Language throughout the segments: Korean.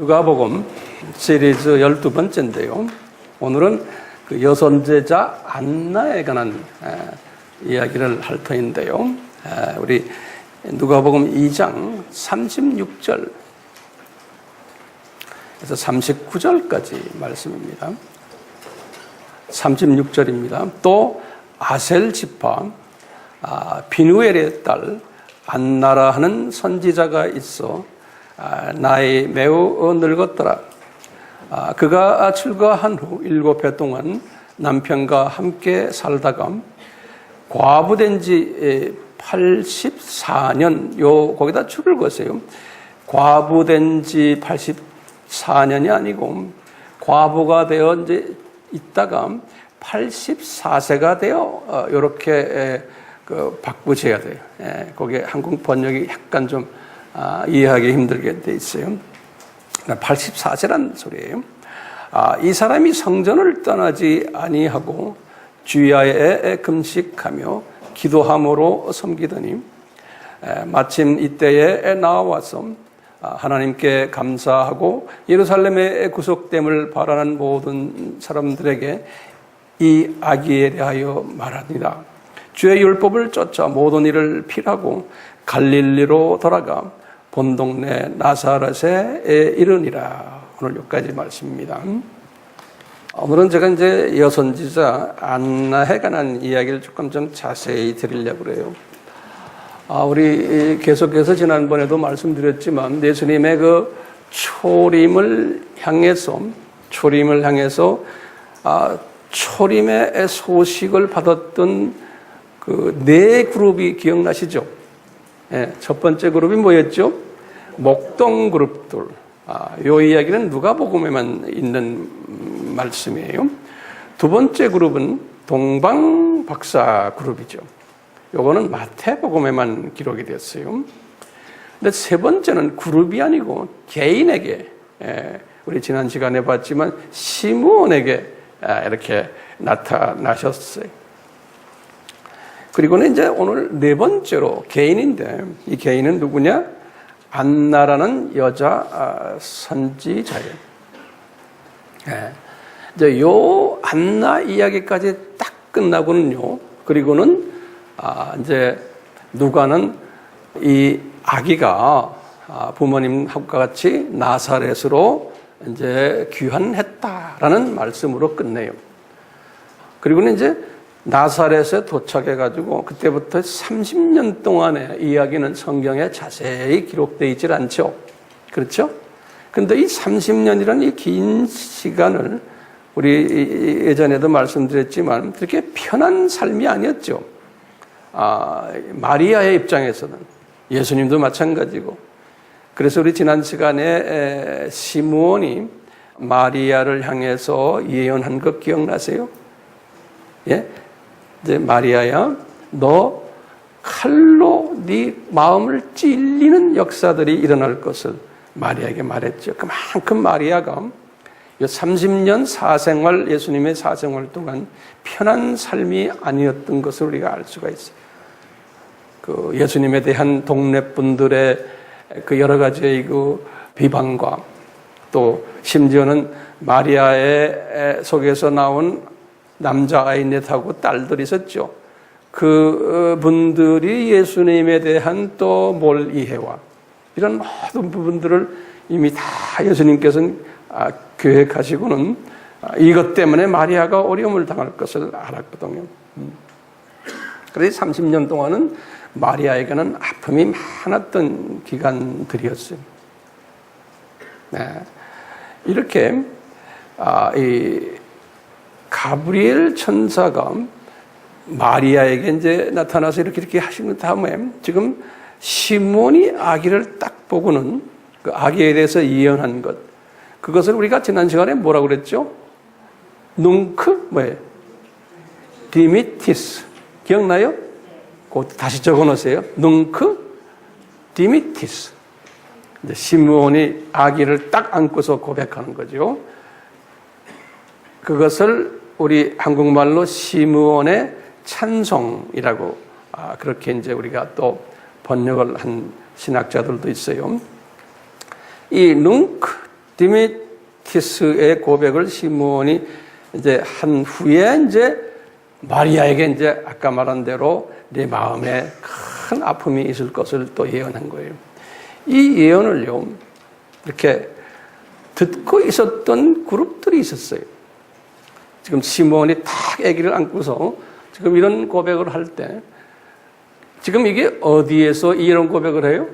누가복음 시리즈 12번째인데요. 오늘은 그 여선제자 안나에 관한 이야기를 할 터인데요. 우리 누가복음 2장 36절에서 39절까지 말씀입니다. 36절입니다. 또 아셀 지파 비누엘의 딸 안나라 하는 선지자가 있어 나이 매우 늙었더라. 그가 출가한 후 7해 동안 남편과 함께 살다가 과부된 지 84년, 거기다 줄을 거세요. 과부된 지 84년이 아니고 과부가 되어 이제 있다가 84세가 되어 이렇게 바꾸셔야 돼요. 거기에 한국 번역이 약간 좀 이해하기 힘들게 돼 있어요. 84세란 소리예요. 이 사람이 성전을 떠나지 아니하고 주야에 금식하며 기도함으로 섬기더니 마침 이때에 나와서 하나님께 감사하고 예루살렘의 구속됨을 바라는 모든 사람들에게 이 아기에 대하여 말합니다. 주의 율법을 쫓아 모든 일을 필하고 갈릴리로 돌아가 본 동네 나사렛에 이르니라. 오늘 여기까지 말씀입니다. 오늘은 제가 이제 여선지자 안나에 관한 이야기를 조금 좀 자세히 드리려고 그래요. 우리 계속해서 지난번에도 말씀드렸지만 예수님의 그 초림을 향해서 초림의 소식을 받았던 그 네 그룹이 기억나시죠? 첫 번째 그룹이 뭐였죠? 목동 그룹들. 이 이야기는 누가복음에만 있는 말씀이에요. 두 번째 그룹은 동방박사 그룹이죠. 요거는 마태복음에만 기록이 됐어요. 근데 세 번째는 그룹이 아니고 개인에게, 우리 지난 시간에 봤지만 시므온에게 이렇게 나타나셨어요. 그리고는 이제 오늘 네 번째로 개인인데, 이 개인은 누구냐? 안나라는 여자 선지자예요. 이제 요 안나 이야기까지 딱 끝나고는요, 그리고는 이제 누가는 이 아기가 부모님과 같이 나사렛으로 이제 귀환했다라는 말씀으로 끝내요. 그리고는 이제 나사렛에 도착해가지고 그때부터 30년 동안의 이야기는 성경에 자세히 기록되어 있질 않죠. 그렇죠? 근데 이 30년이라는 이 긴 시간을 우리 예전에도 말씀드렸지만 그렇게 편한 삶이 아니었죠. 마리아의 입장에서는 예수님도 마찬가지고. 그래서 우리 지난 시간에 시므온이 마리아를 향해서 예언한 것 기억나세요? 예? 이제 마리아야, 너 칼로 네 마음을 찔리는 역사들이 일어날 것을 마리아에게 말했죠. 그만큼 마리아가 30년 사생활, 예수님의 사생활 동안 편한 삶이 아니었던 것을 우리가 알 수가 있어요. 그 예수님에 대한 동네 분들의 그 여러 가지의 그 비방과 또 심지어는 마리아의 속에서 나온 남자아이 넷하고 딸들이 있었죠. 그 분들이 예수님에 대한 또 몰이해와 이런 모든 부분들을 이미 다 예수님께서는 계획하시고는 이것 때문에 마리아가 어려움을 당할 것을 알았거든요. 그래서 30년 동안은 마리아에게는 아픔이 많았던 기간들이었어요. 이렇게 이 가브리엘 천사가 마리아에게 이제 나타나서 이렇게 하신 다음에 지금 시몬이 아기를 딱 보고는 그 아기에 대해서 예언한 것, 그것을 우리가 지난 시간에 뭐라고 그랬죠? 뭉크 뭐예요? 디미티스 기억나요? 그것도 다시 적어놓으세요. 뭉크 디미티스. 이제 시므온이 아기를 딱 안고서 고백하는 거죠. 그것을 우리 한국말로 시므온의 찬송이라고 그렇게 이제 우리가 또 번역을 한 신학자들도 있어요. 이 뭉크 디미티스의 고백을 시므온이 이제 한 후에 이제 마리아에게 이제 아까 말한 대로 내 마음에 큰 아픔이 있을 것을 또 예언한 거예요. 이 예언을요, 이렇게 듣고 있었던 그룹들이 있었어요. 지금 시므온이 탁 아기를 안고서 지금 이런 고백을 할 때, 지금 이게 어디에서 이런 고백을 해요?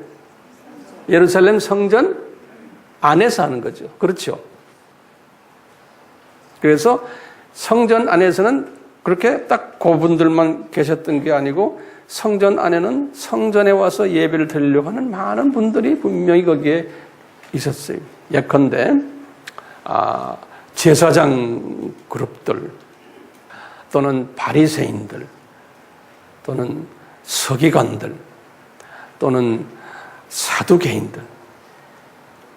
예루살렘 성전 안에서 하는 거죠. 그렇죠? 그래서 성전 안에서는 그렇게 딱 그분들만 계셨던 게 아니고 성전 안에는 성전에 와서 예배를 드리려고 하는 많은 분들이 분명히 거기에 있었어요. 예컨대 제사장 그룹들 또는 바리새인들 또는 서기관들 또는 사두개인들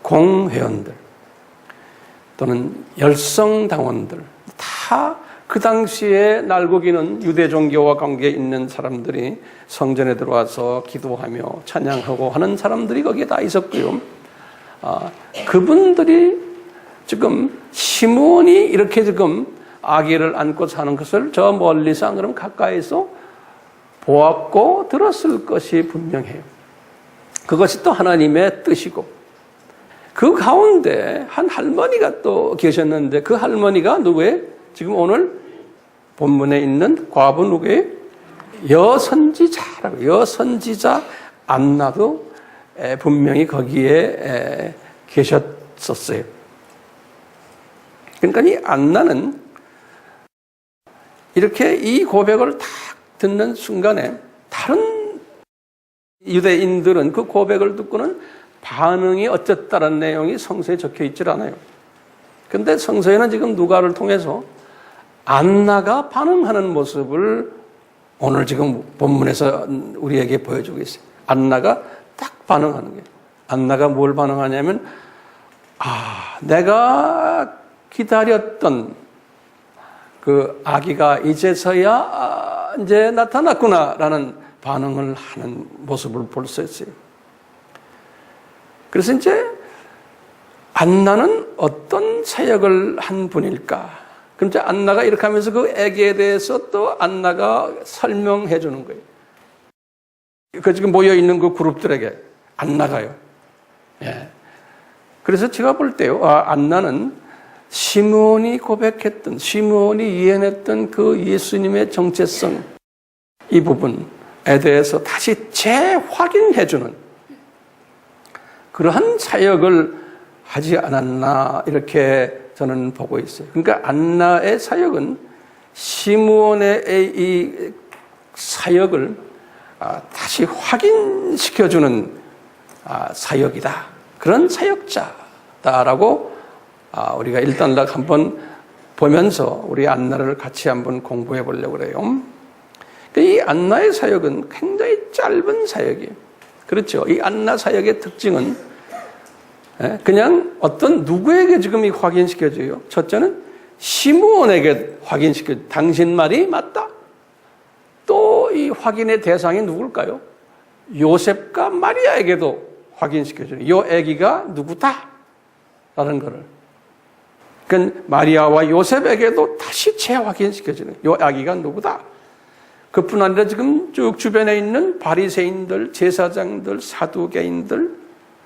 공회원들 또는 열성당원들 다 그 당시에 날고기는 유대 종교와 관계 있는 사람들이 성전에 들어와서 기도하며 찬양하고 하는 사람들이 거기에 다 있었고요. 그분들이 지금 시므온이 이렇게 지금 아기를 안고 사는 것을 저 멀리서 안 그러면 가까이서 보았고 들었을 것이 분명해요. 그것이 또 하나님의 뜻이고, 그 가운데 한 할머니가 또 계셨는데 그 할머니가 누구예요? 지금 오늘 본문에 있는 과부 누구예요? 여선지자라고. 여선지자 안나도 분명히 거기에 계셨었어요. 그러니까 이 안나는 이렇게 이 고백을 딱 듣는 순간에 다른 유대인들은 그 고백을 듣고는 반응이 어쨌다는 내용이 성서에 적혀 있질 않아요. 근데 성서에는 지금 누가를 통해서 안나가 반응하는 모습을 오늘 지금 본문에서 우리에게 보여주고 있어요. 안나가 딱 반응하는 거예요. 안나가 뭘 반응하냐면, 내가 기다렸던 그 아기가 이제서야 이제 나타났구나라는 반응을 하는 모습을 볼 수 있어요. 그래서 이제 안나는 어떤 사역을 한 분일까? 그럼 이제 안나가 이렇게 하면서 그 아기에 대해서 또 안나가 설명해 주는 거예요. 그 지금 모여 있는 그 그룹들에게 안나가요. 예. 그래서 제가 볼 때요, 안나는 시므온이 고백했던, 시므온이 예언했던 그 예수님의 정체성, 이 부분에 대해서 다시 재확인해 주는 그러한 사역을 하지 않았나, 이렇게 저는 보고 있어요. 그러니까 안나의 사역은 시므온의 이 사역을 다시 확인시켜주는 사역이다. 그런 사역자다라고 우리가 일단 한번 보면서 우리 안나를 같이 한번 공부해 보려고 그래요. 이 안나의 사역은 굉장히 짧은 사역이에요. 그렇죠? 이 안나 사역의 특징은 그냥 어떤 누구에게 지금 이 확인시켜줘요? 첫째는 시므온에게 확인시켜줘요. 당신 말이 맞다. 또 이 확인의 대상이 누굴까요? 요셉과 마리아에게도 확인시켜줘요. 이 아기가 누구다. 라는 거를. 그러니까 마리아와 요셉에게도 다시 재확인시켜주는 이 아기가 누구다. 그뿐 아니라 지금 쭉 주변에 있는 바리새인들, 제사장들, 사두개인들,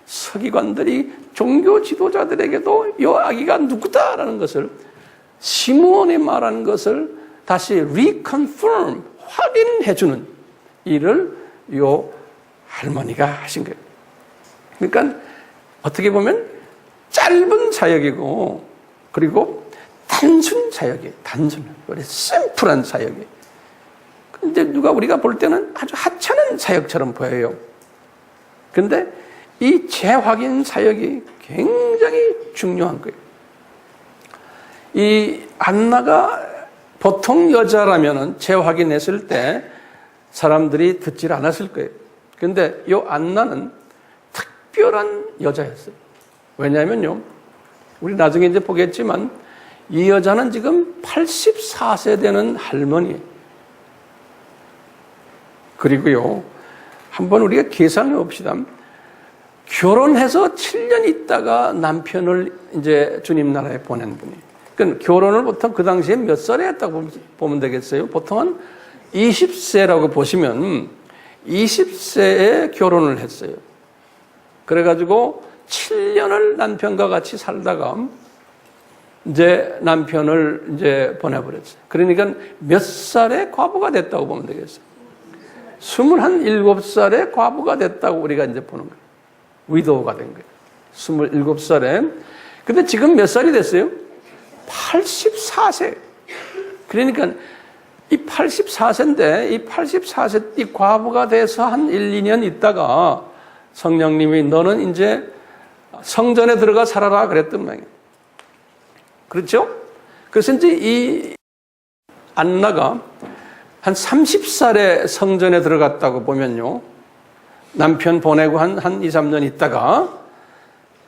서기관들이 종교 지도자들에게도 이 아기가 누구다라는 것을 시므온이 말한 것을 다시 reconfirm, 확인해주는 일을 이 할머니가 하신 거예요. 그러니까 어떻게 보면 짧은 사역이고 그리고 단순 사역이에요. 단순, 심플한 사역이에요. 근데 우리가 볼 때는 아주 하찮은 사역처럼 보여요. 근데 이 재확인 사역이 굉장히 중요한 거예요. 이 안나가 보통 여자라면 재확인했을 때 사람들이 듣질 않았을 거예요. 근데 이 안나는 특별한 여자였어요. 왜냐하면요, 우리 나중에 이제 보겠지만 이 여자는 지금 84세 되는 할머니예요. 그리고요, 한번 우리가 계산해 봅시다. 결혼해서 7년 있다가 남편을 이제 주님 나라에 보낸 분이. 그러니까 결혼을 보통 그 당시에 몇 살에 했다고 보면 되겠어요? 보통은 20세라고 보시면 20세에 결혼을 했어요. 그래가지고 7년을 남편과 같이 살다가 이제 남편을 이제 보내버렸어요. 그러니까 몇 살에 과부가 됐다고 보면 되겠어요? 27살에 과부가 됐다고 우리가 이제 보는 거예요. 위도우가 된 거예요. 27살에. 근데 지금 몇 살이 됐어요? 84세. 그러니까 이 84세인데 이 84세 이 과부가 돼서 한 1, 2년 있다가 성령님이 너는 이제 성전에 들어가 살아라 그랬단 말이에요. 그렇죠? 그래서 이제 이 안나가 한 30살에 성전에 들어갔다고 보면요. 남편 보내고 한 2, 3년 있다가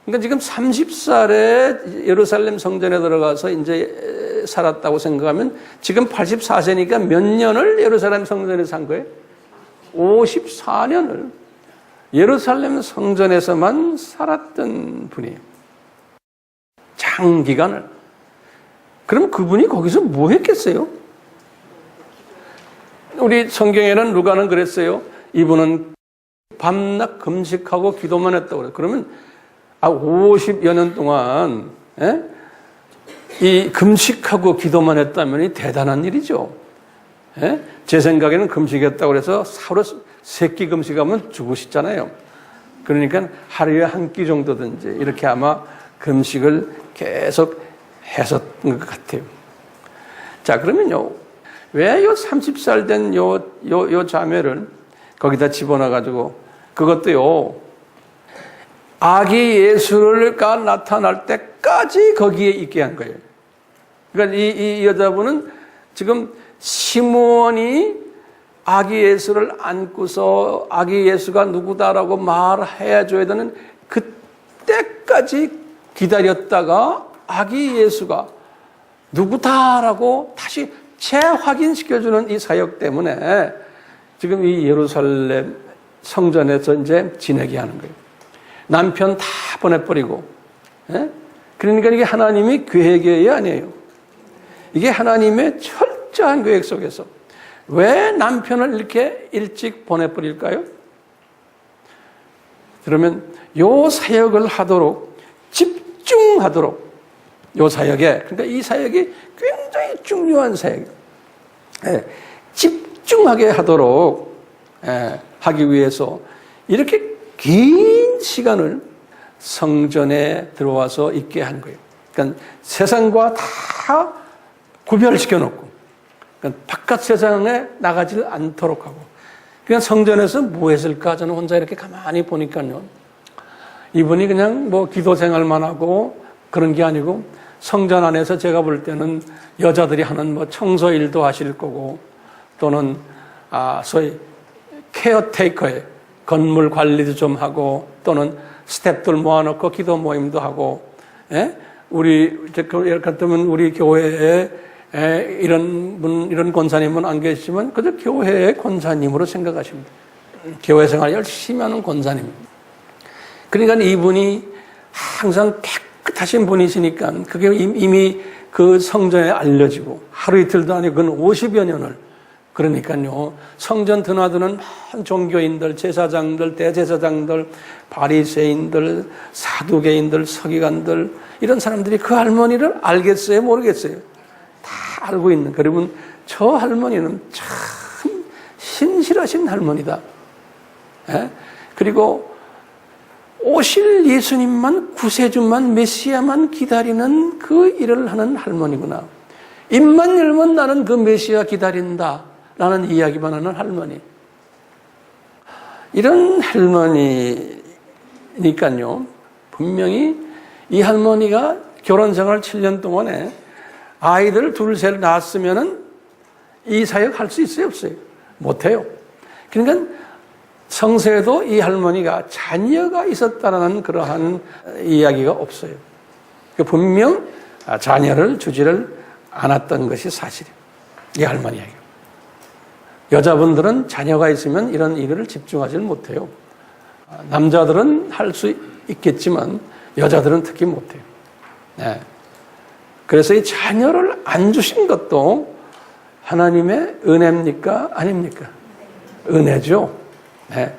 그러니까 지금 30살에 예루살렘 성전에 들어가서 이제 살았다고 생각하면 지금 84세니까 몇 년을 예루살렘 성전에 산 거예요? 54년을 예루살렘 성전에서만 살았던 분이에요. 장기간을. 그럼 그분이 거기서 뭐 했겠어요? 우리 성경에는 누가는 그랬어요. 이분은 밤낮 금식하고 기도만 했다고 그래요. 그러면 50여 년 동안 이 금식하고 기도만 했다면 대단한 일이죠. 제 생각에는 금식했다고 해서 하루 3끼 금식하면 죽으시잖아요. 그러니까 하루에 한 끼 정도든지 이렇게 아마 금식을 계속 했었던 것 같아요. 자, 그러면요. 왜 요 30살 된 요 자매를 거기다 집어넣어가지고 그것도요. 아기 예수가 나타날 때까지 거기에 있게 한 거예요. 그러니까 이 여자분은 지금 시므온이 아기 예수를 안고서 아기 예수가 누구다라고 말해줘야 되는 그때까지 기다렸다가 아기 예수가 누구다라고 다시 재확인시켜주는 이 사역 때문에 지금 이 예루살렘 성전에서 이제 지내게 하는 거예요. 남편 다 보내버리고. 그러니까 이게 하나님이 계획이 아니에요. 이게 하나님의 철저한 계획 속에서. 왜 남편을 이렇게 일찍 보내버릴까요? 그러면 요 사역을 하도록 집중하도록 요 사역에, 그러니까 이 사역이 굉장히 중요한 사역이에요. 집중하게 하도록 하기 위해서 이렇게 긴 시간을 성전에 들어와서 있게 한 거예요. 그러니까 세상과 다 구별시켜 놓고, 그러니까 바깥 세상에 나가지 않도록 하고, 그냥 성전에서 뭐 했을까? 저는 혼자 이렇게 가만히 보니까요. 이분이 그냥 뭐 기도 생활만 하고 그런 게 아니고 성전 안에서 제가 볼 때는 여자들이 하는 뭐 청소 일도 하실 거고 또는 소위 케어테이커에 건물 관리도 좀 하고 또는 스태프들 모아놓고 기도 모임도 하고, 우리 예를 들면 우리 교회에 이런 권사님은 안 계시지만 그저 교회의 권사님으로 생각하시면 돼요. 교회 생활 열심히 하는 권사님. 그러니까 이분이 항상 깨끗하신 분이시니까 그게 이미 그 성전에 알려지고 하루 이틀도 아니고 그건 50여 년을, 그러니까요 성전 드나드는 많은 종교인들, 제사장들, 대제사장들, 바리새인들, 사두개인들, 서기관들 이런 사람들이 그 할머니를 알겠어요? 모르겠어요? 다 알고 있는. 그러면 저 할머니는 참 신실하신 할머니다. 그리고 오실 예수님만, 구세주만, 메시아만 기다리는 그 일을 하는 할머니구나. 입만 열면 나는 그 메시아 기다린다 라는 이야기만 하는 할머니. 이런 할머니니까요, 분명히 이 할머니가 결혼 생활 7년 동안에 아이들 둘, 셋 낳았으면은 이 사역 할 수 있어요, 없어요? 못해요. 그러니까 성서에도 이 할머니가 자녀가 있었다는 그러한 이야기가 없어요. 분명 자녀를 주지를 않았던 것이 사실이에요. 이 할머니 이야기. 여자분들은 자녀가 있으면 이런 일을 집중하지 못해요. 남자들은 할 수 있겠지만 여자들은 특히 못해요. 네. 그래서 이 자녀를 안 주신 것도 하나님의 은혜입니까? 아닙니까? 은혜죠. 네.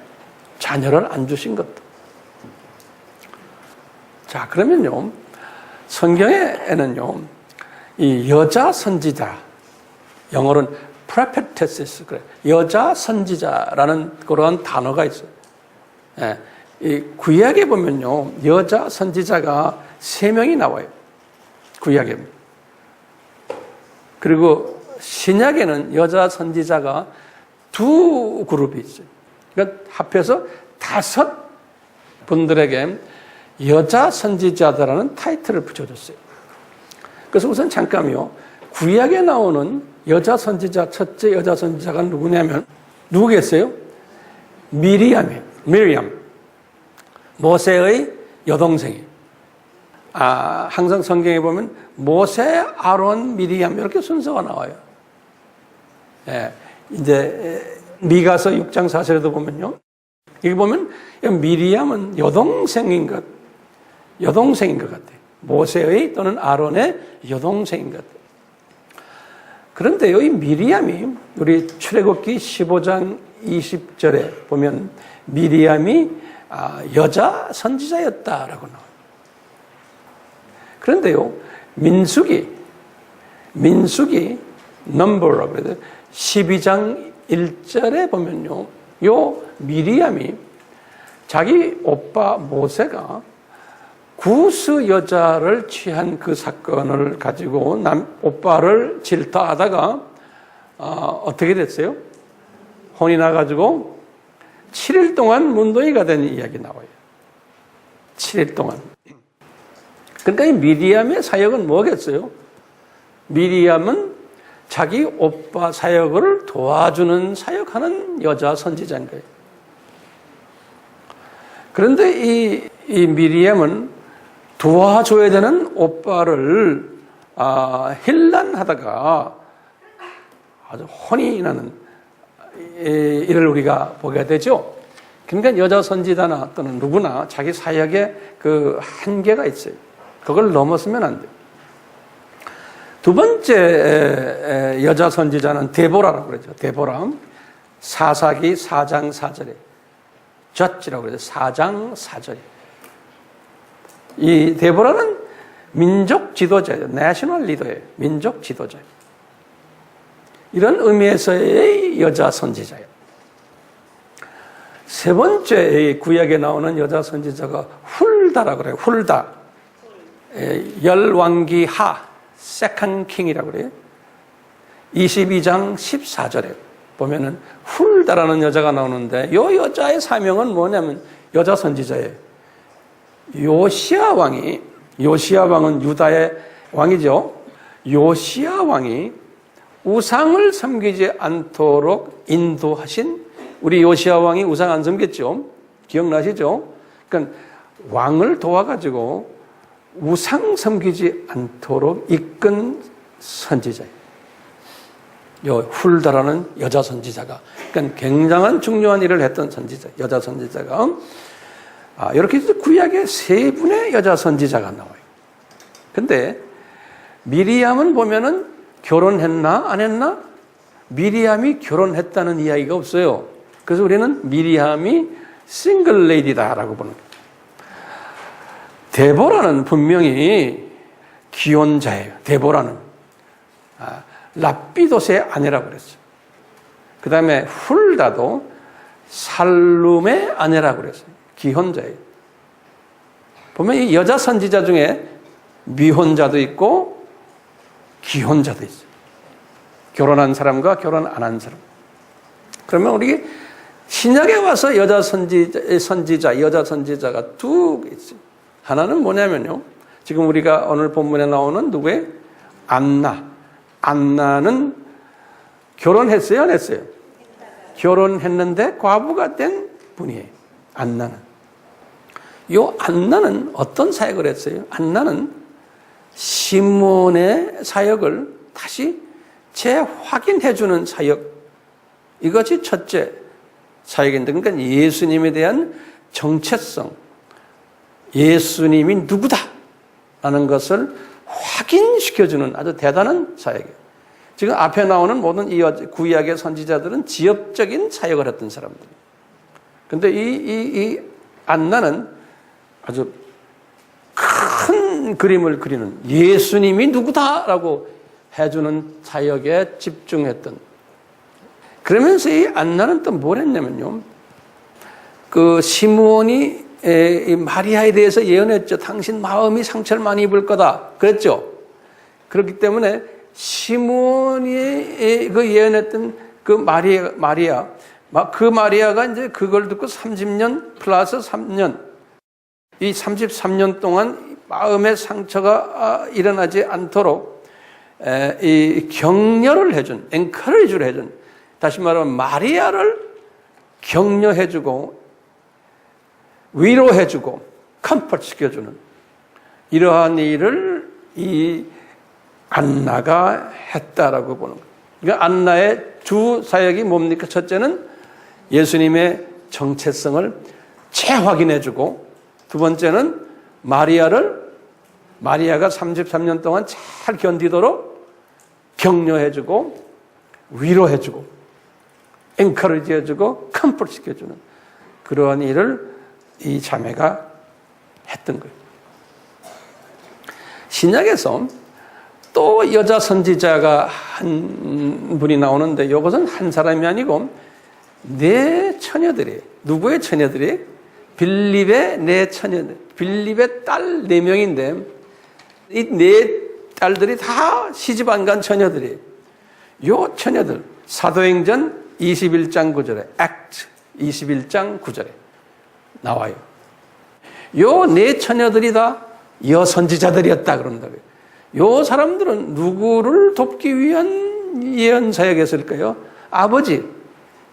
자녀를 안 주신 것도. 자, 그러면요. 성경에는요. 이 여자 선지자, 영어로는 prophetess, 그래. 여자 선지자라는 그러한 단어가 있어요. 네. 이 구약에 보면요. 여자 선지자가 3명이 나와요. 구약에. 그리고 신약에는 여자 선지자가 2 그룹이 있어요. 그러니까 합해서 5 분들에게 여자 선지자다라는 타이틀을 붙여줬어요. 그래서 우선 잠깐요. 구약에 나오는 여자 선지자, 첫째 여자 선지자가 누구냐면, 누구겠어요? 미리암. 모세의 여동생이에요. 항상 성경에 보면 모세, 아론, 미리암 이렇게 순서가 나와요. 예, 이제 미가서 6장 4절에도 보면요. 여기 보면 미리암은 여동생인 것 같아요. 모세의 또는 아론의 여동생인 것 같아요. 그런데요, 이 미리암이 우리 출애굽기 15장 20절에 보면 미리암이 여자 선지자였다라고 나와요. 그런데요, 민수기 넘버라고 그래요. 12장 1절에 보면요, 요 미리암이 자기 오빠 모세가 구스 여자를 취한 그 사건을 가지고 오빠를 질타하다가 어떻게 됐어요? 혼이 나가지고 7일 동안 문둥이가 된 이야기 나와요. 7일 동안. 그러니까 이 미리암의 사역은 뭐겠어요? 미리암은 자기 오빠 사역을 도와주는 사역하는 여자 선지자인 거예요. 그런데 이 미리암은 도와줘야 되는 오빠를 힐난하다가 아주 혼이 나는 일을 우리가 보게 되죠. 그러니까 여자 선지자나 또는 누구나 자기 사역에 그 한계가 있어요. 그걸 넘어서면 안 돼요. 두 번째 여자 선지자는 데보라라고 그러죠. 데보라. 사사기 4장 4절에 젖지라고 그러죠. 4장 4절에. 이 데보라는 민족 지도자예요. 내셔널 리더예요. 민족 지도자예요. 이런 의미에서의 여자 선지자예요. 세 번째 구약에 나오는 여자 선지자가 훌다라고 그래요. 훌다. 열왕기하 세컨 킹이라고 그래요. 22장 14절에 보면은 훌다라는 여자가 나오는데 이 여자의 사명은 뭐냐면 여자 선지자예요. 요시야 왕은 유다의 왕이죠. 요시야 왕이 우상을 섬기지 않도록 인도하신 우리 요시야 왕이 우상 안 섬겼죠. 기억나시죠? 그러니까 왕을 도와가지고 우상 섬기지 않도록 이끈 선지자예요. 요 훌다라는 여자 선지자가, 그러니까 굉장한 중요한 일을 했던 여자 선지자가, 이렇게 해서 구약에 3분의 여자 선지자가 나와요. 근데 미리암은 보면은 결혼했나 안 했나? 미리암이 결혼했다는 이야기가 없어요. 그래서 우리는 미리암이 싱글 레이디다라고 보는 거예요. 데보라는 분명히 기혼자예요. 데보라는 랍비도스의 아내라고 그랬어요. 그 다음에 훌다도 살룸의 아내라고 그랬어요. 기혼자예요. 보면 이 여자 선지자 중에 미혼자도 있고 기혼자도 있어요. 결혼한 사람과 결혼 안 한 사람. 그러면 우리 신약에 와서 여자 선지자가 2개 있어요. 하나는 뭐냐면요. 지금 우리가 오늘 본문에 나오는 누구의? 안나는 결혼했어요? 안 했어요? 결혼했는데 과부가 된 분이에요. 안나는. 요 안나는 어떤 사역을 했어요? 안나는 시몬의 사역을 다시 재확인해주는 사역. 이것이 첫째 사역인데, 그러니까 예수님에 대한 정체성, 예수님이 누구다라는 것을 확인시켜주는 아주 대단한 사역이에요. 지금 앞에 나오는 모든 이 구약의 선지자들은 지역적인 사역을 했던 사람들. 근데 이 안나는 아주 큰 그림을 그리는 예수님이 누구다라고 해주는 사역에 집중했던. 그러면서 이 안나는 또 뭘 했냐면요. 그 시므온이 이 마리아에 대해서 예언했죠. 당신 마음이 상처를 많이 입을 거다. 그랬죠. 그렇기 때문에 시므온이 그 예언했던 그 마리아, 그 마리아가 이제 그걸 듣고 30년 플러스 3년, 이 33년 동안 마음의 상처가 일어나지 않도록 이 격려를 해준, 엔커리지를 해준, 다시 말하면 마리아를 격려해주고 위로해주고 컴포트시켜주는 이러한 일을 이 안나가 했다라고 보는 거예요. 그러니까 안나의 주 사역이 뭡니까? 첫째는 예수님의 정체성을 재확인해주고, 두 번째는 마리아가 33년 동안 잘 견디도록 격려해주고 위로해주고 엔커리지 해주고 컴포트 시켜주는 그러한 일을 이 자매가 했던 거예요. 신약에서 또 여자 선지자가 한 분이 나오는데, 이것은 한 사람이 아니고 네 처녀들이, 누구의 처녀들이? 빌립의 네 처녀들, 빌립의 딸 4명인데 이 네 딸들이 다 시집 안 간 처녀들이, 요 처녀들 사도행전 21장 9절에 Act 21장 9절에 나와요. 요 네 처녀들이 다 여선지자들이었다 그런다고요. 요 사람들은 누구를 돕기 위한 예언 사역했을까요? 아버지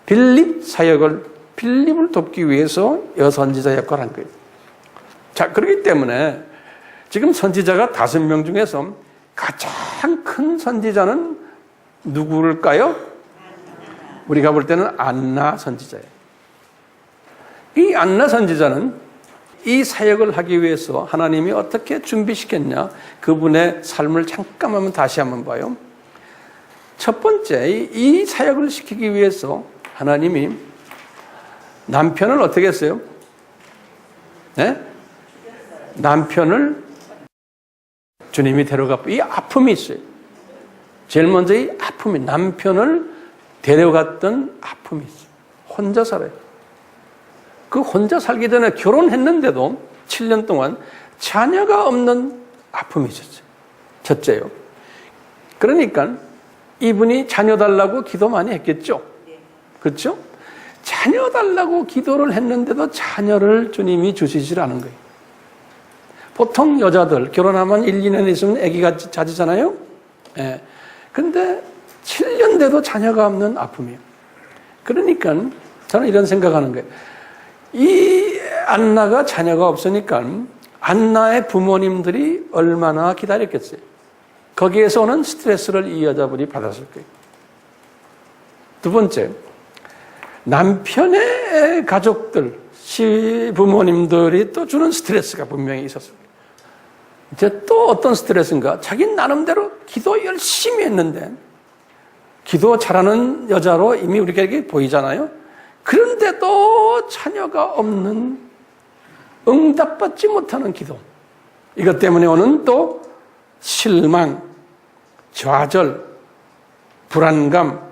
빌립을 돕기 위해서 여선지자 역할을 한 거예요. 자, 그렇기 때문에 지금 선지자가 5명 중에서 가장 큰 선지자는 누구일까요? 우리가 볼 때는 안나 선지자예요. 이 안나 선지자는 이 사역을 하기 위해서 하나님이 어떻게 준비시켰냐, 그분의 삶을 잠깐만 다시 한번 봐요. 첫 번째, 이 사역을 시키기 위해서 하나님이 남편을 어떻게 했어요? 네? 남편을 주님이 데려갔고, 이 아픔이 있어요. 제일 먼저 이 아픔이, 남편을 데려갔던 아픔이 있어요. 혼자 살아요. 그 혼자 살기 전에 결혼했는데도 7년 동안 자녀가 없는 아픔이 있었어요. 첫째요. 그러니까 이분이 자녀 달라고 기도 많이 했겠죠. 그렇죠? 자녀 달라고 기도를 했는데도 자녀를 주님이 주시질 않은 거예요. 보통 여자들 결혼하면 1, 2년 있으면 아기가 자지잖아요. 예. 근데 7년 돼도 자녀가 없는 아픔이에요. 그러니까 저는 이런 생각하는 거예요. 이 안나가 자녀가 없으니까 안나의 부모님들이 얼마나 기다렸겠어요. 거기에서 오는 스트레스를 이 여자분이 받았을 거예요. 두 번째, 남편의 가족들, 시부모님들이 또 주는 스트레스가 분명히 있었을 거예요. 이제 또 어떤 스트레스인가? 자기 나름대로 기도 열심히 했는데, 기도 잘하는 여자로 이미 우리에게 보이잖아요. 그런데도 자녀가 없는, 응답받지 못하는 기도. 이것 때문에 오는 또 실망, 좌절, 불안감,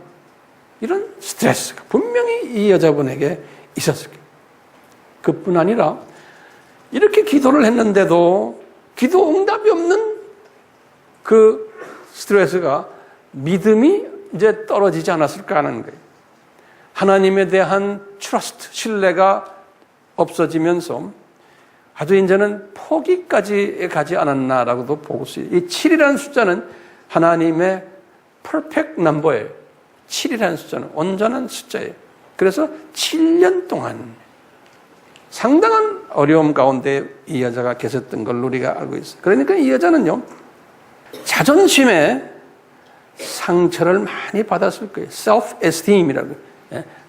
이런 스트레스가 분명히 이 여자분에게 있었을 거예요. 그뿐 아니라 이렇게 기도를 했는데도 기도 응답이 없는 그 스트레스가 믿음이 이제 떨어지지 않았을까 하는 거예요. 하나님에 대한 트러스트, 신뢰가 없어지면서 아주 이제는 포기까지 가지 않았나라고도 보고 있어요. 이 7이라는 숫자는 하나님의 퍼펙트 넘버예요. 7이라는 숫자는 온전한 숫자예요. 그래서 7년 동안 상당한 어려움 가운데 이 여자가 계셨던 걸 우리가 알고 있어요. 그러니까 이 여자는요, 자존심에 상처를 많이 받았을 거예요. self-esteem이라고,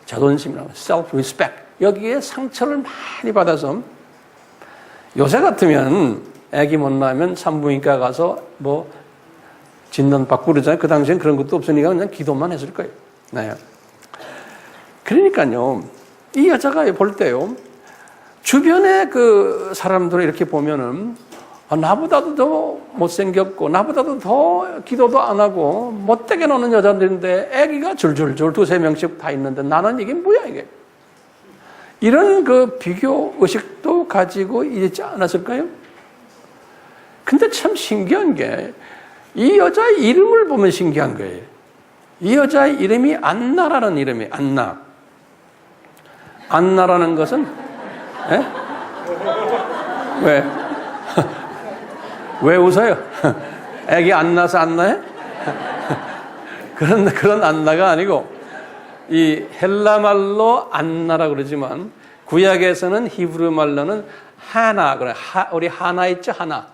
자존심이라고, self-respect. 여기에 상처를 많이 받아서 요새 같으면 아기 못 낳으면 산부인과 가서 뭐 진단 받고 그러잖아요. 그 당시엔 그런 것도 없으니까 그냥 기도만 했을 거예요. 네. 그러니까요, 이 여자가 볼 때요, 주변에 그 사람들을 이렇게 보면은 나보다도 더 못생겼고 나보다도 더 기도도 안 하고 못되게 노는 여자들인데 아기가 줄줄줄 두세 명씩 다 있는데 나는 이게 뭐야 이게. 이런 그 비교 의식도 가지고 있지 않았을까요? 근데 참 신기한 게 이 여자의 이름을 보면 신기한 거예요. 이 여자의 이름이 안나라는 이름이에요. 안나. 안나라는 것은 에? 왜? 왜 웃어요? 애기 안 나서 안나해? 그런 안나가 아니고 이 헬라 말로 안나라 그러지만 구약에서는 히브리 말로는 하나 그래. 우리 하나 있죠, 하나.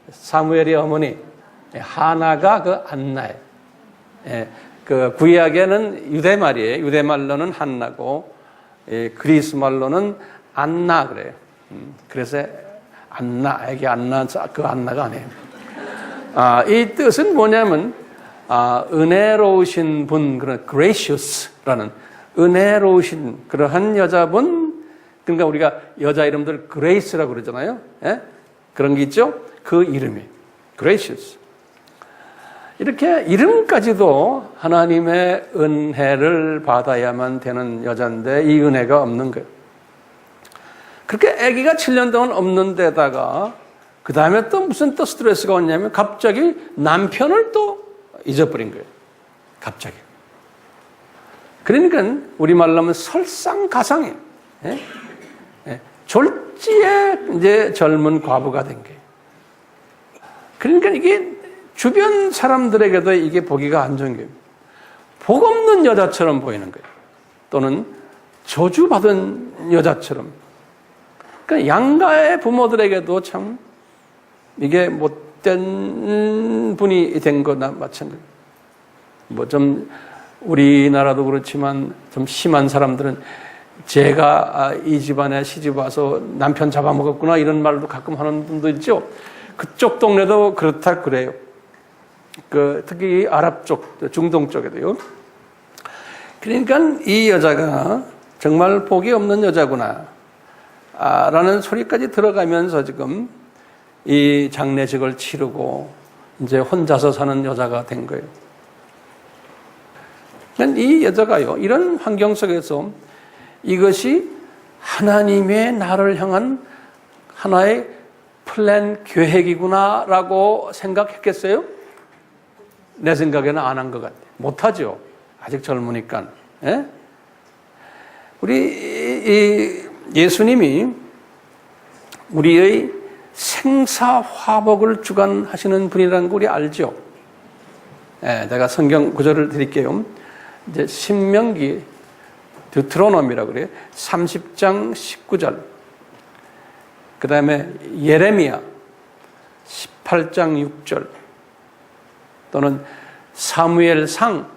사무엘의 어머니 하나가 그 안나예요. 그 구약에는 유대 말이에요. 유대 말로는 한나고 그리스 말로는 안나 그래요. 그래서 안나, 애기 안나, 그 안나가 아니에요. 이 뜻은 뭐냐면, 은혜로우신 분, 그런 gracious라는 은혜로우신 그러한 여자분, 그러니까 우리가 여자 이름들 grace라고 그러잖아요. 예? 그런 게 있죠? 그 이름이 gracious. 이렇게 이름까지도 하나님의 은혜를 받아야만 되는 여자인데 이 은혜가 없는 거예요. 그렇게 아기가 7년 동안 없는 데다가 그 다음에 또 무슨 또 스트레스가 왔냐면 갑자기 남편을 또 잊어버린 거예요. 갑자기. 그러니까 우리말로 하면 설상가상이에요. 예? 예. 졸지에 이제 젊은 과부가 된 거예요. 그러니까 이게 주변 사람들에게도 이게 보기가 안 좋은 거예요. 복 없는 여자처럼 보이는 거예요. 또는 저주받은 여자처럼. 그러니까 양가의 부모들에게도 참 이게 못된 분이 된 거나 마찬가지예요. 뭐 좀 우리나라도 그렇지만 좀 심한 사람들은 제가 이 집안에 시집 와서 남편 잡아먹었구나 이런 말도 가끔 하는 분도 있죠. 그쪽 동네도 그렇다 그래요. 특히 아랍 쪽, 중동 쪽에도요. 그러니까 이 여자가 정말 복이 없는 여자구나 라는 소리까지 들어가면서 지금 이 장례식을 치르고 이제 혼자서 사는 여자가 된 거예요. 이 여자가요, 이런 환경 속에서 이것이 하나님의 나를 향한 하나의 플랜 계획이구나라고 생각했겠어요? 내 생각에는 안 한 것 같아요. 못하죠. 아직 젊으니까. 예? 우리 예수님이 우리의 생사화복을 주관하시는 분이라는 거 우리 알죠? 예, 내가 성경 구절을 드릴게요. 이제 신명기 드트로노미라고 그래요. 30장 19절. 그 다음에 예레미야 18장 6절. 또는 사무엘상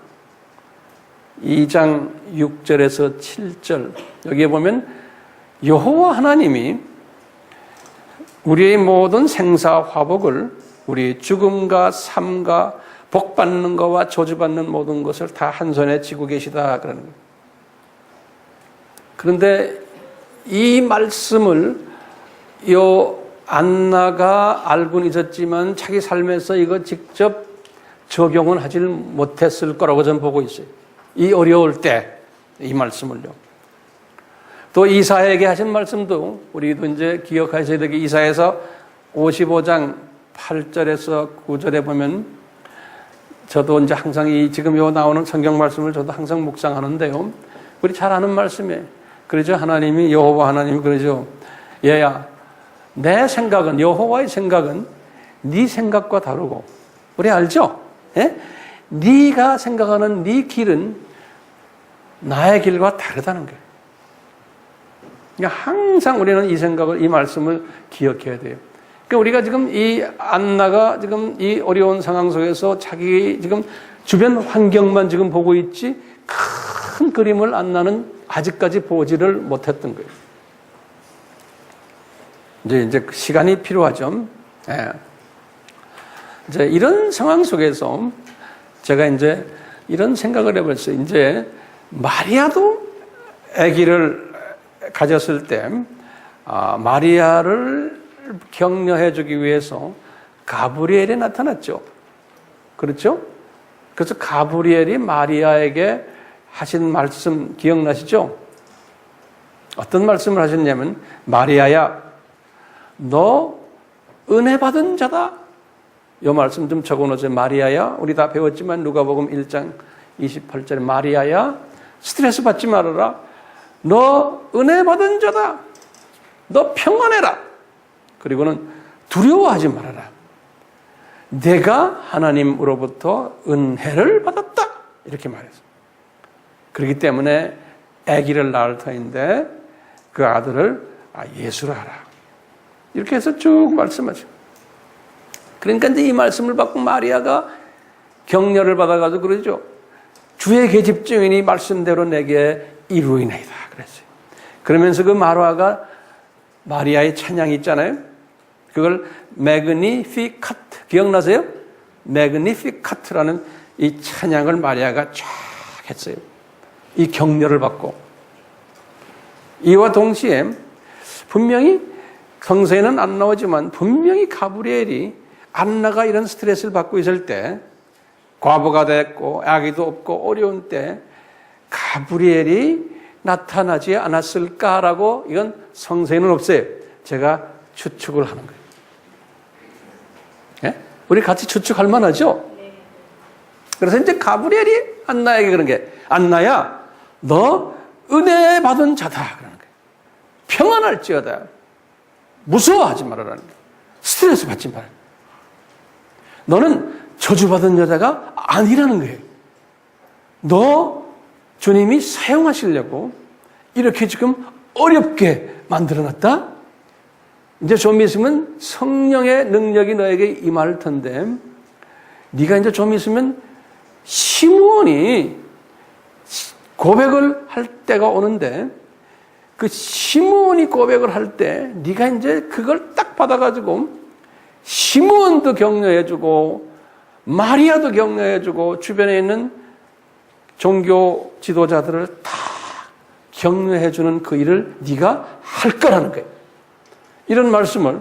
2장 6절에서 7절. 여기에 보면 여호와 하나님이 우리의 모든 생사화복을 우리 죽음과 삶과 복받는 것과 저주받는 모든 것을 다 한 손에 쥐고 계시다 그러는 거예요. 그런데 이 말씀을 요 안나가 알고는 있었지만 자기 삶에서 이거 직접 적용은 하질 못했을 거라고 저는 보고 있어요. 이 어려울 때 이 말씀을요. 또 이사야에게 하신 말씀도 우리도 이제 기억하셔야 되게 이사야에서 55장 8절에서 9절에 보면 저도 이제 항상 지금 요 나오는 성경 말씀을 저도 항상 묵상하는데요. 우리 잘 아는 말씀이에요. 그러죠. 하나님이 여호와 하나님이 그러죠. 얘야, 내 생각은 여호와의 생각은 네 생각과 다르고 우리 알죠? 예? 네가 생각하는 네 길은 나의 길과 다르다는 거예요. 그러니까 항상 우리는 이 생각을, 이 말씀을 기억해야 돼요. 그러니까 우리가 지금 이 안나가 지금 이 어려운 상황 속에서 자기 지금 주변 환경만 지금 보고 있지 큰 그림을 안나는 아직까지 보지를 못했던 거예요. 이제 시간이 필요하죠. 예. 이제 이런 상황 속에서 제가 이제 이런 생각을 해봤어요. 이제 마리아도 아기를 가졌을 때 마리아를 격려해주기 위해서 가브리엘이 나타났죠. 그렇죠? 그래서 가브리엘이 마리아에게 하신 말씀 기억나시죠? 어떤 말씀을 하셨냐면, 마리아야, 너 은혜 받은 자다. 이 말씀 좀 적어놓으세요. 마리아야, 우리 다 배웠지만 누가복음 1장 28절에 마리아야, 스트레스 받지 말아라. 너 은혜 받은 자다. 너 평안해라. 그리고는 두려워하지 말아라. 내가 하나님으로부터 은혜를 받았다. 이렇게 말했어요. 그렇기 때문에 아기를 낳을 터인데 그 아들을 예수라 하라. 이렇게 해서 쭉 말씀하죠. 그러니까 이제 이 말씀을 받고 마리아가 격려를 받아가지고 그러죠. 주의 계집종이니 말씀대로 내게 이루이나이다. 그랬어요. 그러면서 그 마리아의 찬양이 있잖아요. 그걸 매그니피카트 기억나세요? 매그니피카트라는 이 찬양을 마리아가 쫙 했어요. 이 격려를 받고. 이와 동시에 분명히 성서에는 안 나오지만 분명히 가브리엘이 안나가 이런 스트레스를 받고 있을 때, 과부가 됐고 아기도 없고 어려운 때 가브리엘이 나타나지 않았을까라고, 이건 성서에는 없어요. 제가 추측을 하는 거예요. 예? 우리 같이 추측할 만하죠? 그래서 이제 가브리엘이 안나에게 그런 게, 안나야, 너 은혜 받은 자다. 그러는 거예요. 평안할지어다. 무서워하지 말아라는 거예요. 스트레스 받지 말아라. 너는 저주받은 여자가 아니라는 거예요. 너 주님이 사용하시려고 이렇게 지금 어렵게 만들어놨다? 이제 좀 있으면 성령의 능력이 너에게 임할 텐데, 네가 이제 좀 있으면 시므온이 고백을 할 때가 오는데, 그 시므온이 고백을 할 때 네가 이제 그걸 딱 받아가지고 시므온도 격려해주고 마리아도 격려해주고 주변에 있는 종교 지도자들을 다 격려해주는 그 일을 네가 할 거라는 거예요. 이런 말씀을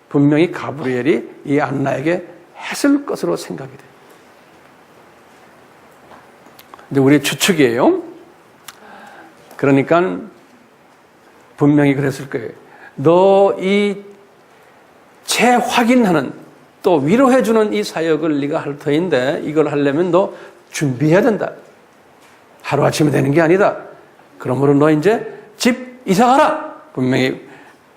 분명히 가브리엘이 이 안나에게 했을 것으로 생각이 돼요. 근데 우리의 추측이에요. 그러니까 분명히 그랬을 거예요. 너 이 재확인하는, 또 위로해주는 이 사역을 네가 할 터인데 이걸 하려면 너 준비해야 된다. 하루아침에 되는 게 아니다. 그러므로 너 이제 집 이사가라. 분명히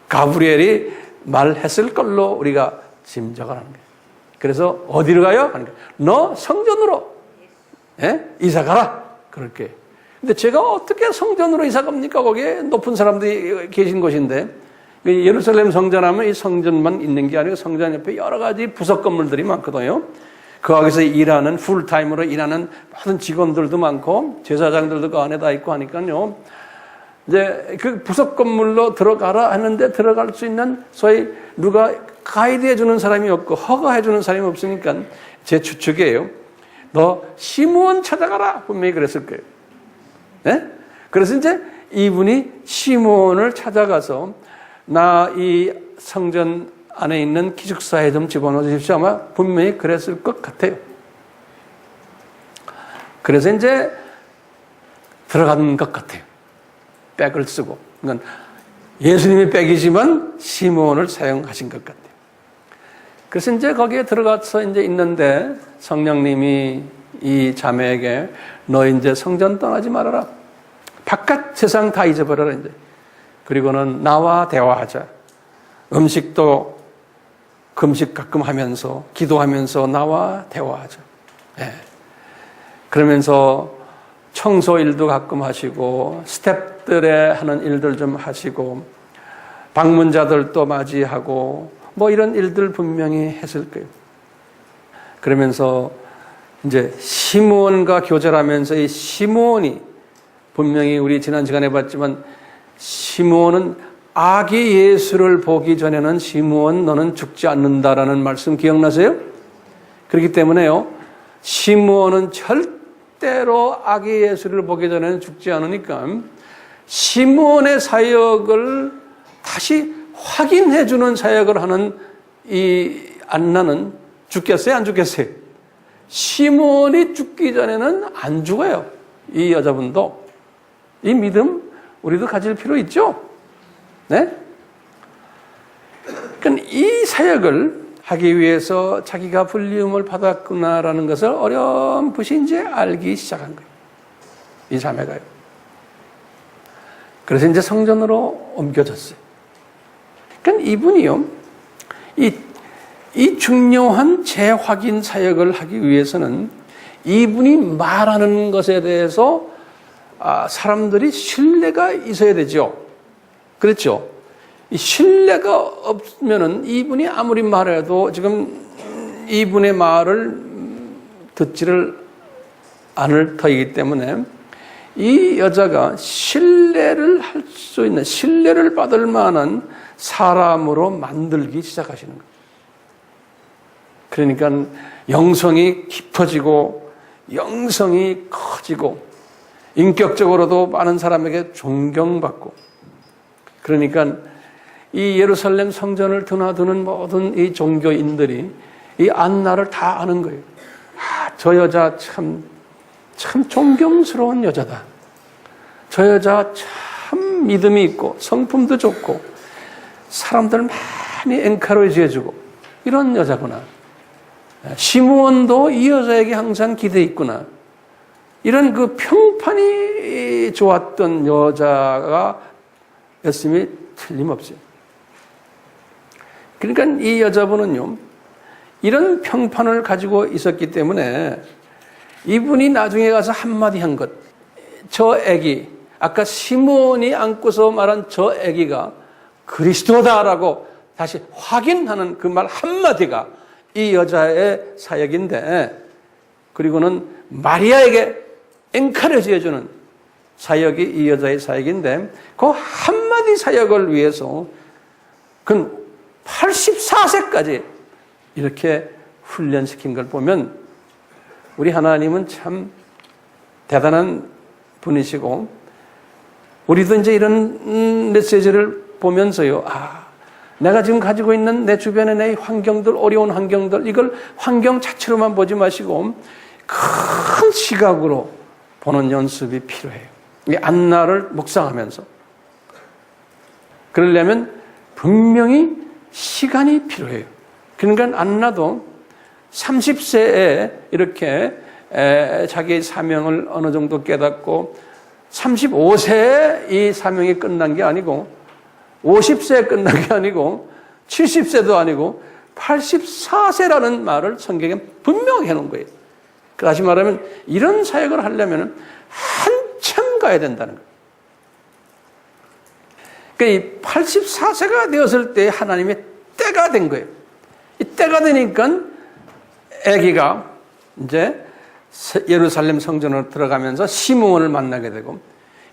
가브리엘이 말했을 걸로 우리가 짐작을 하는 거예요. 그래서 어디로 가요? 너 성전으로 이사가라. 그렇게. 근데 제가 어떻게 성전으로 이사갑니까? 거기에 높은 사람들이 계신 곳인데, 예루살렘 성전하면 이 성전만 있는 게 아니고 성전 옆에 여러 가지 부속 건물들이 많거든요. 거기서 일하는, 풀타임으로 일하는 모든 직원들도 많고 제사장들도 그 안에 다 있고 하니까요. 이제 그 부속 건물로 들어가라 하는데 들어갈 수 있는 소위 누가 가이드해 주는 사람이 없고 허가해 주는 사람이 없으니까 제 추측이에요. 너 시므온 찾아가라. 분명히 그랬을 거예요. 네? 그래서 이제 이분이 시므온을 찾아가서 나 이 성전 안에 있는 기숙사에 좀 집어넣어 주십시오. 아마 분명히 그랬을 것 같아요. 그래서 이제 들어간 것 같아요. 백을 쓰고. 그러니까 예수님의 백이지만 시므온을 사용하신 것 같아요. 그래서 이제 거기에 들어가서 이제 있는데 성령님이 이 자매에게 너 이제 성전 떠나지 말아라. 바깥 세상 다 잊어버려라 이제. 그리고는 나와 대화하자. 음식도 금식 가끔 하면서 기도하면서 나와 대화하자. 예. 그러면서 청소 일도 가끔 하시고 스태프들의 하는 일들 좀 하시고 방문자들도 맞이하고 뭐 이런 일들 분명히 했을 거예요. 그러면서 이제 시므온과 교제하면서 이 시므온이 분명히 우리 지난 시간에 봤지만 시므온은 아기 예수를 보기 전에는 시므온 너는 죽지 않는다라는 말씀 기억나세요? 그렇기 때문에요, 시므온은 절대로 아기 예수를 보기 전에는 죽지 않으니까 시므온의 사역을 다시 확인해 주는 사역을 하는 이 안나는 죽겠어요? 안 죽겠어요? 시므온이 죽기 전에는 안 죽어요. 이 여자분도. 이 믿음 우리도 가질 필요 있죠? 네? 그러니까 이 사역을 하기 위해서 자기가 불리움을 받았구나라는 것을 어렴풋이 이제 알기 시작한 거예요. 이 자매가요. 그래서 이제 성전으로 옮겨졌어요. 그러니까 이분이요, 이 중요한 재확인 사역을 하기 위해서는 이분이 말하는 것에 대해서 사람들이 신뢰가 있어야 되죠. 그렇죠? 이 신뢰가 없으면은 이분이 아무리 말해도 지금 이분의 말을 듣지를 않을 터이기 때문에 이 여자가 신뢰를 할 수 있는, 신뢰를 받을 만한 사람으로 만들기 시작하시는 거예요. 그러니까 영성이 깊어지고 영성이 커지고 인격적으로도 많은 사람에게 존경받고, 그러니까 이 예루살렘 성전을 드나드는 모든 이 종교인들이 이 안나를 다 아는 거예요. 저 여자 참 존경스러운 여자다. 저 여자 참 믿음이 있고 성품도 좋고 사람들 많이 엔커리지 해주고 이런 여자구나. 시므온도 이 여자에게 항상 기대 있구나. 이런 그 평판이 좋았던 여자가 였음이 틀림없어요. 그러니까 이 여자분은요, 이런 평판을 가지고 있었기 때문에 이분이 나중에 가서 한마디 한 것, 저 애기, 아까 시므온이 안고서 말한 저 애기가 그리스도다라고 다시 확인하는 그 말 한마디가 이 여자의 사역인데, 그리고는 마리아에게 엔커리지 해주는 사역이 이 여자의 사역인데, 그 한마디 사역을 위해서 그 84세까지 이렇게 훈련시킨 걸 보면 우리 하나님은 참 대단한 분이시고, 우리도 이제 이런 메시지를 보면서요, 내가 지금 가지고 있는 내 주변의 내 환경들, 어려운 환경들, 이걸 환경 자체로만 보지 마시고 큰 시각으로 보는 연습이 필요해요. 이 안나를 묵상하면서. 그러려면 분명히 시간이 필요해요. 그러니까 안나도 30세에 이렇게 자기의 사명을 어느 정도 깨닫고 35세에 이 사명이 끝난 게 아니고 50세에 끝난 게 아니고 70세도 아니고 84세라는 말을 성경에 분명히 해놓은 거예요. 다시 말하면 이런 사역을 하려면 한참 가야 된다는 거예요. 그러니까 이 84세가 되었을 때 하나님의 때가 된 거예요. 이 때가 되니까 아기가 이제 예루살렘 성전으로 들어가면서 시므온을 만나게 되고,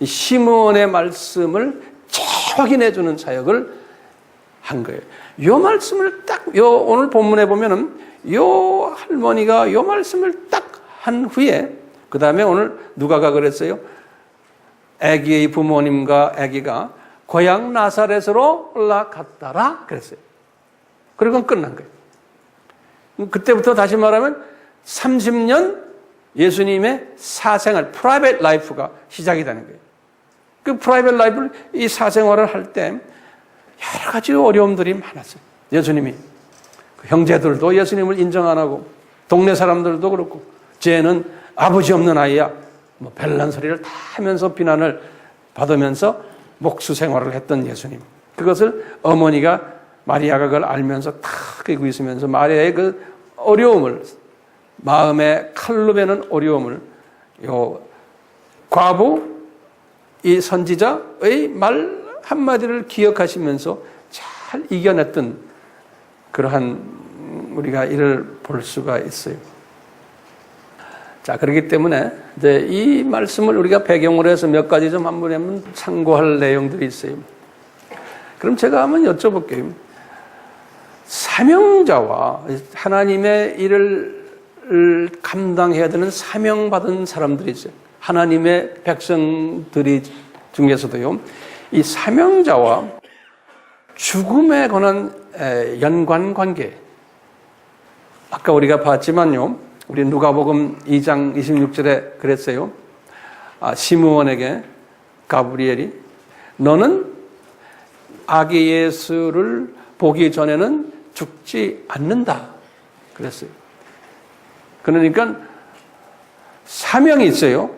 이 시므온의 말씀을 재확인해 주는 사역을 한 거예요. 요 말씀을 딱, 오늘 본문에 보면은 요 할머니가 요 말씀을 딱 한 후에, 그 다음에 오늘 누가가 그랬어요? 아기의 부모님과 아기가 고향 나사렛으로 올라갔더라 그랬어요. 그리고 끝난 거예요. 그때부터 다시 말하면 30년 예수님의 사생활, 프라이빗 라이프가 시작이 되는 거예요. 그 프라이빗 라이프를, 이 사생활을 할 때 여러 가지 어려움들이 많았어요. 예수님이, 그 형제들도 예수님을 인정 안 하고, 동네 사람들도 그렇고, 쟤는 아버지 없는 아이야, 뭐 별난 소리를 다 하면서 비난을 받으면서 목수 생활을 했던 예수님. 그것을 어머니가, 마리아가 그걸 알면서 탁 끄고 있으면서 마리아의 그 어려움을, 마음에 칼로 베는 어려움을 요 과부, 이 선지자의 말 한마디를 기억하시면서 잘 이겨냈던 그러한 우리가 이를 볼 수가 있어요. 자, 그렇기 때문에 이제 이 말씀을 우리가 배경으로 해서 몇 가지 좀 한번 참고할 내용들이 있어요. 그럼 제가 한번 여쭤볼게요. 사명자와 하나님의 일을 감당해야 되는 사명받은 사람들이 있어요. 하나님의 백성들이 중에서도요. 이 사명자와 죽음에 관한 연관관계. 아까 우리가 봤지만요. 우리 누가복음 2장 26절에 그랬어요. 시므온에게 가브리엘이 너는 아기 예수를 보기 전에는 죽지 않는다. 그랬어요. 그러니까 사명이 있어요.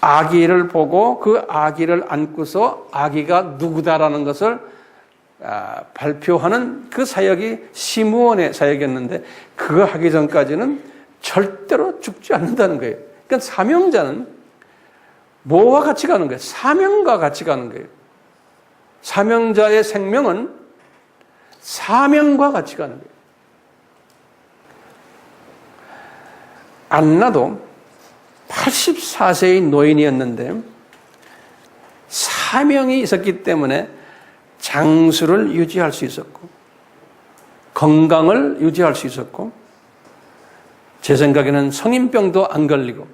아기를 보고 그 아기를 안고서 아기가 누구다라는 것을 발표하는 그 사역이 시므온의 사역이었는데 그거 하기 전까지는 절대로 죽지 않는다는 거예요. 그러니까 사명자는 뭐와 같이 가는 거예요? 사명과 같이 가는 거예요. 사명자의 생명은 사명과 같이 가는 거예요. 안나도 84세의 노인이었는데 사명이 있었기 때문에 장수를 유지할 수 있었고 건강을 유지할 수 있었고 제 생각에는 성인병도 안 걸리고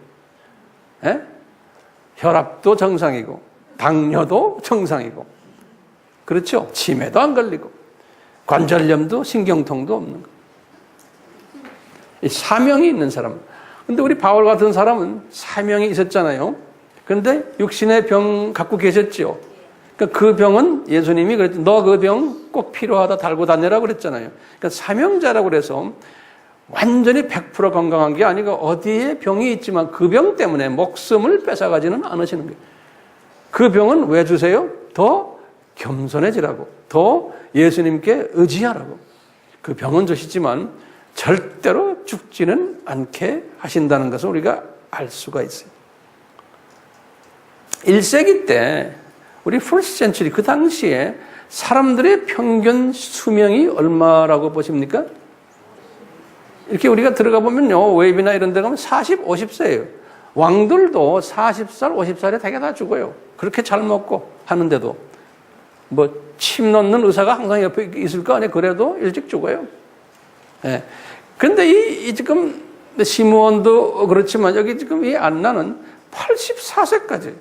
혈압도 정상이고 당뇨도 정상이고 그렇죠? 치매도 안 걸리고 관절염도 신경통도 없는 거. 이 사명이 있는 사람. 근데 우리 바울 같은 사람은 사명이 있었잖아요. 그런데 육신의 병 갖고 계셨죠. 그러니까 그 병은 예수님이 그랬죠. 너 그 병 꼭 필요하다 달고 다녀라 그랬잖아요. 그러니까 사명자라고 그래서 완전히 100% 건강한 게 아니고 어디에 병이 있지만 그 병 때문에 목숨을 뺏어가지는 않으시는 거예요. 그 병은 왜 주세요? 더 겸손해지라고, 더 예수님께 의지하라고. 그 병은 주시지만 절대로 죽지는 않게 하신다는 것을 우리가 알 수가 있어요. 1세기 때 우리 first century 그 당시에 사람들의 평균 수명이 얼마라고 보십니까? 이렇게 우리가 들어가 보면요. 웨이비나 이런 데 가면 40, 50세예요. 왕들도 40살, 50살에 되게 다 죽어요. 그렇게 잘 먹고 하는데도. 뭐 침 넣는 의사가 항상 옆에 있을 거 아니에요. 그래도 일찍 죽어요. 예. 근데 이 지금 시므온도 그렇지만 여기 지금 이 안나는 84세까지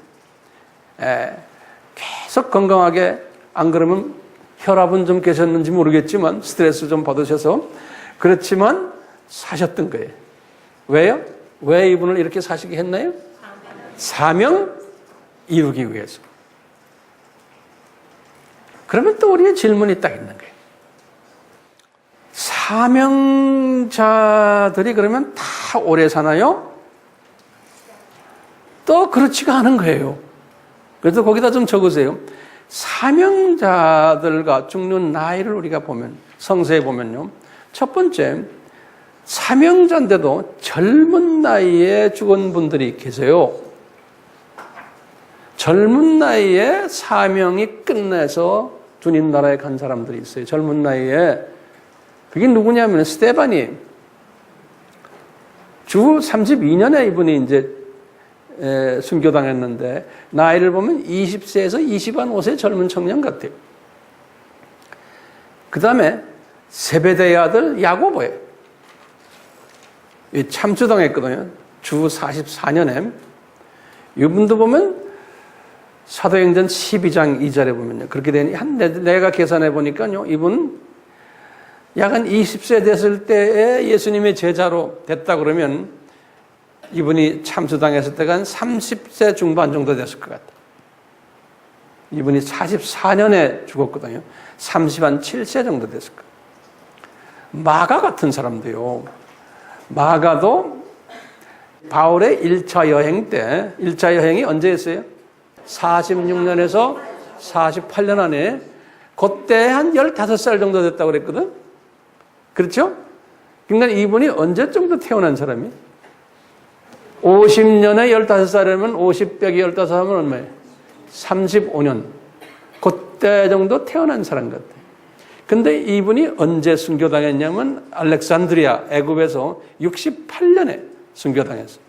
계속 건강하게 안 그러면 혈압은 좀 계셨는지 모르겠지만 스트레스 좀 받으셔서 그렇지만 사셨던 거예요. 왜요? 왜 이분을 이렇게 사시게 했나요? 사명 이루기 위해서. 그러면 또 우리의 질문이 딱 있는 거예요. 사명자들이 그러면 다 오래 사나요? 또 그렇지가 않은 거예요. 그래서 거기다 좀 적으세요. 사명자들과 죽는 나이를 우리가 보면, 성서에 보면요. 첫 번째, 사명자인데도 젊은 나이에 죽은 분들이 계세요. 젊은 나이에 사명이 끝내서 주님 나라에 간 사람들이 있어요. 젊은 나이에. 그게 누구냐면 스데반이 주 32년에 이분이 이제 순교당했는데 나이를 보면 20세에서 25세 젊은 청년 같아요. 그 다음에 세베대의 아들 야고보예요. 참수당했거든요. 주 44년에. 이분도 보면 사도행전 12장 2절에 보면요. 그렇게 되니 내가 계산해 보니까요. 이분 약 한 20세 됐을 때에 예수님의 제자로 됐다 그러면 이분이 참수당했을 때가 한 30세 중반 정도 됐을 것 같아요. 이분이 44년에 죽었거든요. 37세 정도 됐을 거예요. 마가 같은 사람도요. 마가도 바울의 1차 여행 때, 1차 여행이 언제였어요? 46년에서 48년 안에 그때 한 15살 정도 됐다고 그랬거든? 그렇죠? 그러니까 이분이 언제 정도 태어난 사람이? 50년에 15살이면 50 빼기 15 하면 얼마예요? 35년. 그때 정도 태어난 사람 같아요. 근데 이분이 언제 순교당했냐면 알렉산드리아, 애굽에서 68년에 순교당했어요.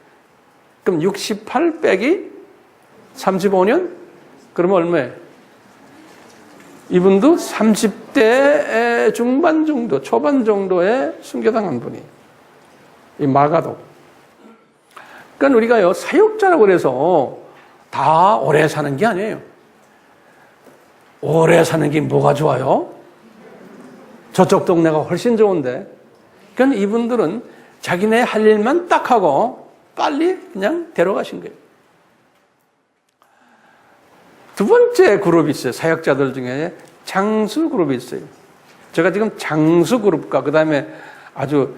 그럼 68 빼기 35년? 그러면 얼마예요? 이분도 30대 중반 정도, 초반 정도에 순교당한 분이. 이 마가도. 그러니까 우리가요, 사역자라고 그래서 다 오래 사는 게 아니에요. 오래 사는 게 뭐가 좋아요? 저쪽 동네가 훨씬 좋은데. 그러니까 이분들은 자기네 할 일만 딱 하고 빨리 그냥 데려가신 거예요. 두 번째 그룹이 있어요. 사역자들 중에 장수 그룹이 있어요. 제가 지금 장수 그룹과 그 다음에 아주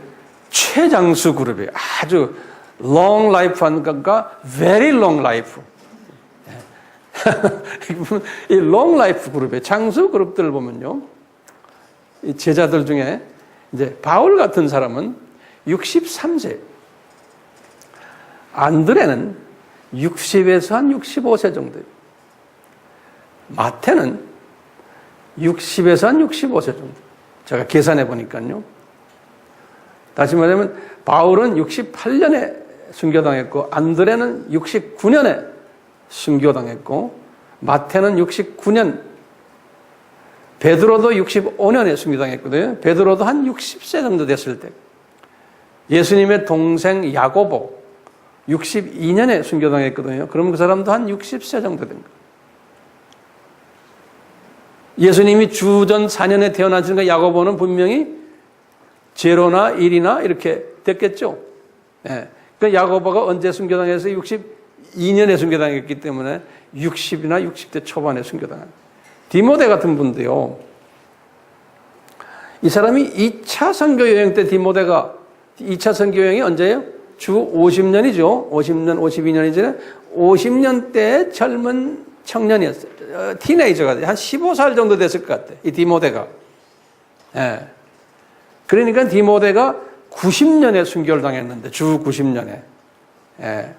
최장수 그룹이에요. 아주 long life 한 것과 very long life. 이 long life 그룹의 장수 그룹들을 보면요. 이 제자들 중에 이제 바울 같은 사람은 63세. 안드레는 60에서 한 65세 정도예요. 마태는 60에서 한 65세 정도. 제가 계산해 보니까요. 다시 말하면 바울은 68년에 순교당했고 안드레는 69년에 순교당했고 마태는 69년, 베드로도 65년에 순교당했거든요. 베드로도 한 60세 정도 됐을 때. 예수님의 동생 야고보 62년에 순교당했거든요. 그러면 그 사람도 한 60세 정도 된 거예요. 예수님이 주전 4년에 태어나시니까 야고보는 분명히 제로나 1이나 이렇게 됐겠죠. 예. 그러니까 야고보가 언제 순교당해서 62년에 순교당했기 때문에 60이나 60대 초반에 순교당한. 디모데 같은 분도요. 이 사람이 2차 선교 여행 때 디모데가 2차 선교 여행이 언제예요? 주 50년이죠. 50년, 52년이잖아요. 50년 때 젊은 청년이었어요. 티네이저가 한 15살 정도 됐을 것 같아요. 이 디모데가. 예. 그러니까 디모데가 90년에 순교를 당했는데, 주 90년에. 예.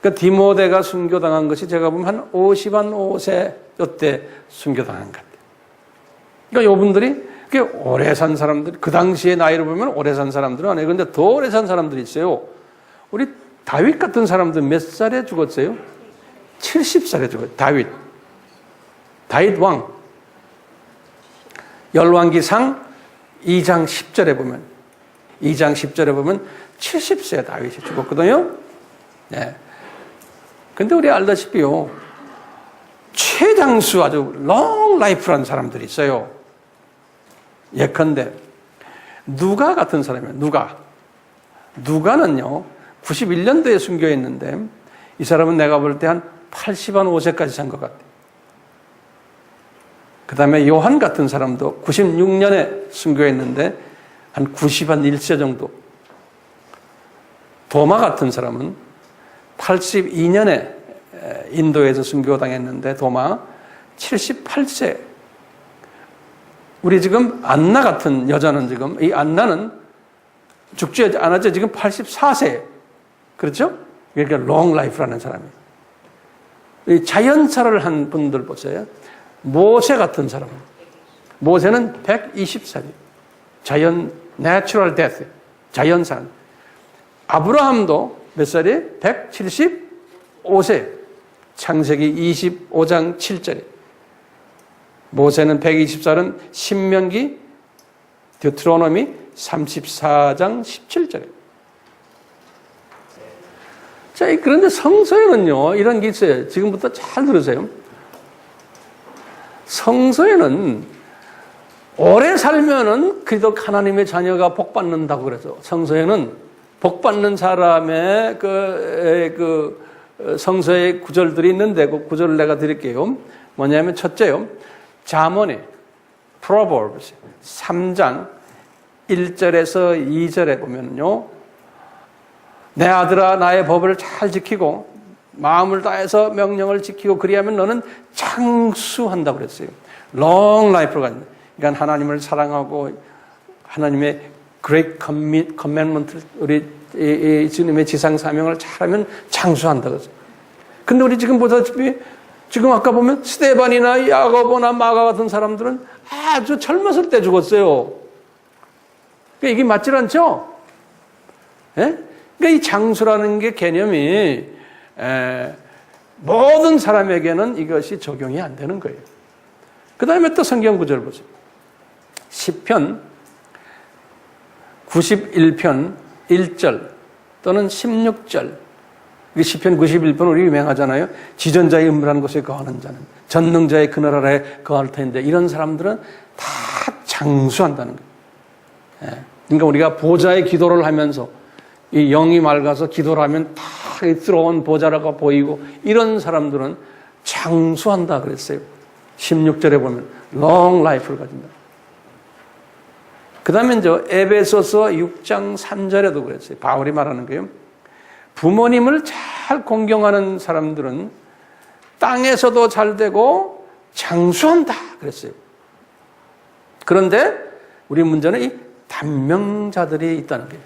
그러니까 디모데가 순교당한 것이 제가 보면 한 55세 이때 순교당한 것 같아요. 그러니까 이분들이 꽤 오래 산 사람들, 그 당시에 나이를 보면 오래 산 사람들은 아니에요. 그런데 더 오래 산 사람들이 있어요. 우리 다윗 같은 사람들 몇 살에 죽었어요? 70살에 죽었어요. 다윗 왕. 열왕기상 2장 10절에 보면 70세에 다윗이 죽었거든요. 네. 근데 우리 알다시피요. 최장수 아주 롱 라이프라는 사람들이 있어요. 예컨대 누가 같은 사람이에요. 누가는요. 91년도에 순교했는데 이 사람은 내가 볼 때 한 85세까지 산 것 같아요. 그 다음에 요한 같은 사람도 96년에 순교했는데 한 91세 정도. 도마 같은 사람은 82년에 인도에서 순교당했는데 도마 78세. 우리 지금 안나 같은 여자는 지금 이 안나는 죽지 않았죠. 지금 84세. 그렇죠? 그러니까 롱 라이프라는 사람이에요. 이 자연사를 한 분들 보세요. 모세 같은 사람. 모세는 120살이에요. natural death. 자연산. 아브라함도 몇 살이에요? 175세. 창세기 25장 7절에. 모세는 120살은 신명기 드트로노미 34장 17절에. 자, 그런데 성서에는요, 이런 게 있어요. 지금부터 잘 들으세요. 성서에는 오래 살면은 그래도 하나님의 자녀가 복 받는다고 그래서 성서에는 복 받는 사람의 성서의 구절들이 있는데 그 구절을 내가 드릴게요. 뭐냐면 첫째요. 잠언에 Proverbs 3장 1절에서 2절에 보면요. 내 아들아 나의 법을 잘 지키고 마음을 다해서 명령을 지키고 그리하면 너는 장수한다고 그랬어요. long life를 가진다. 그러니까 하나님을 사랑하고 하나님의 great commandment 우리 주님의 지상 사명을 잘하면 장수한다고 했어요. 근데 우리 지금 보다시피 지금 아까 보면 스데반이나 야고보나 마가 같은 사람들은 아주 젊었을 때 죽었어요. 그러니까 이게 맞질 않죠? 예? 그러니까 이 장수라는 게 개념이 모든 사람에게는 이것이 적용이 안 되는 거예요. 그 다음에 또 성경 구절 보세요. 시편 91편 1절 또는 16절. 시편 91편 우리 유명하잖아요. 지전자의 음란한 곳에 거하는 자는 전능자의 그늘 아래에 거할 텐데, 이런 사람들은 다 장수한다는 거예요. 그러니까 우리가 보좌의 기도를 하면서 이 영이 맑아서 기도를 하면 다 들어온 보좌라고 보이고, 이런 사람들은 장수한다 그랬어요. 16절에 보면 long life를 가진다. 그 다음에 이제 에베소서 6장 3절에도 그랬어요. 바울이 말하는 거예요. 부모님을 잘 공경하는 사람들은 땅에서도 잘 되고 장수한다 그랬어요. 그런데 우리 문제는 이 단명자들이 있다는 거예요.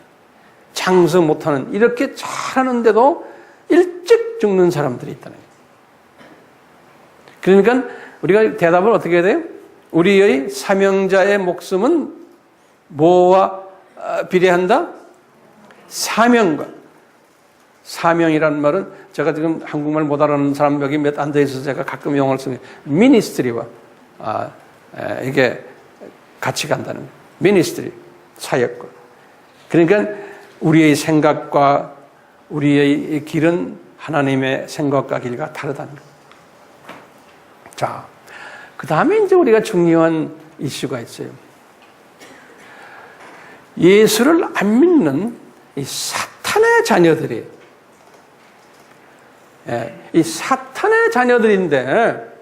장수 못하는, 이렇게 잘하는데도 일찍 죽는 사람들이 있다는 거예요. 그러니까 우리가 대답을 어떻게 해야 돼요? 우리의 사명자의 목숨은 뭐와 비례한다? 사명과. 사명이라는 말은 제가 지금 한국말 못 알아듣는 사람 여기 몇 앉아 있어서 제가 가끔 영어를 쓰면 미니스트리와 이게 같이 간다는 거예요. 미니스트리, 사역과. 그러니까 우리의 생각과 우리의 길은 하나님의 생각과 길과 다르다는 거예요. 자, 그 다음에 이제 우리가 중요한 이슈가 있어요. 예수를 안 믿는 이 사탄의 자녀들이, 이 사탄의 자녀들인데,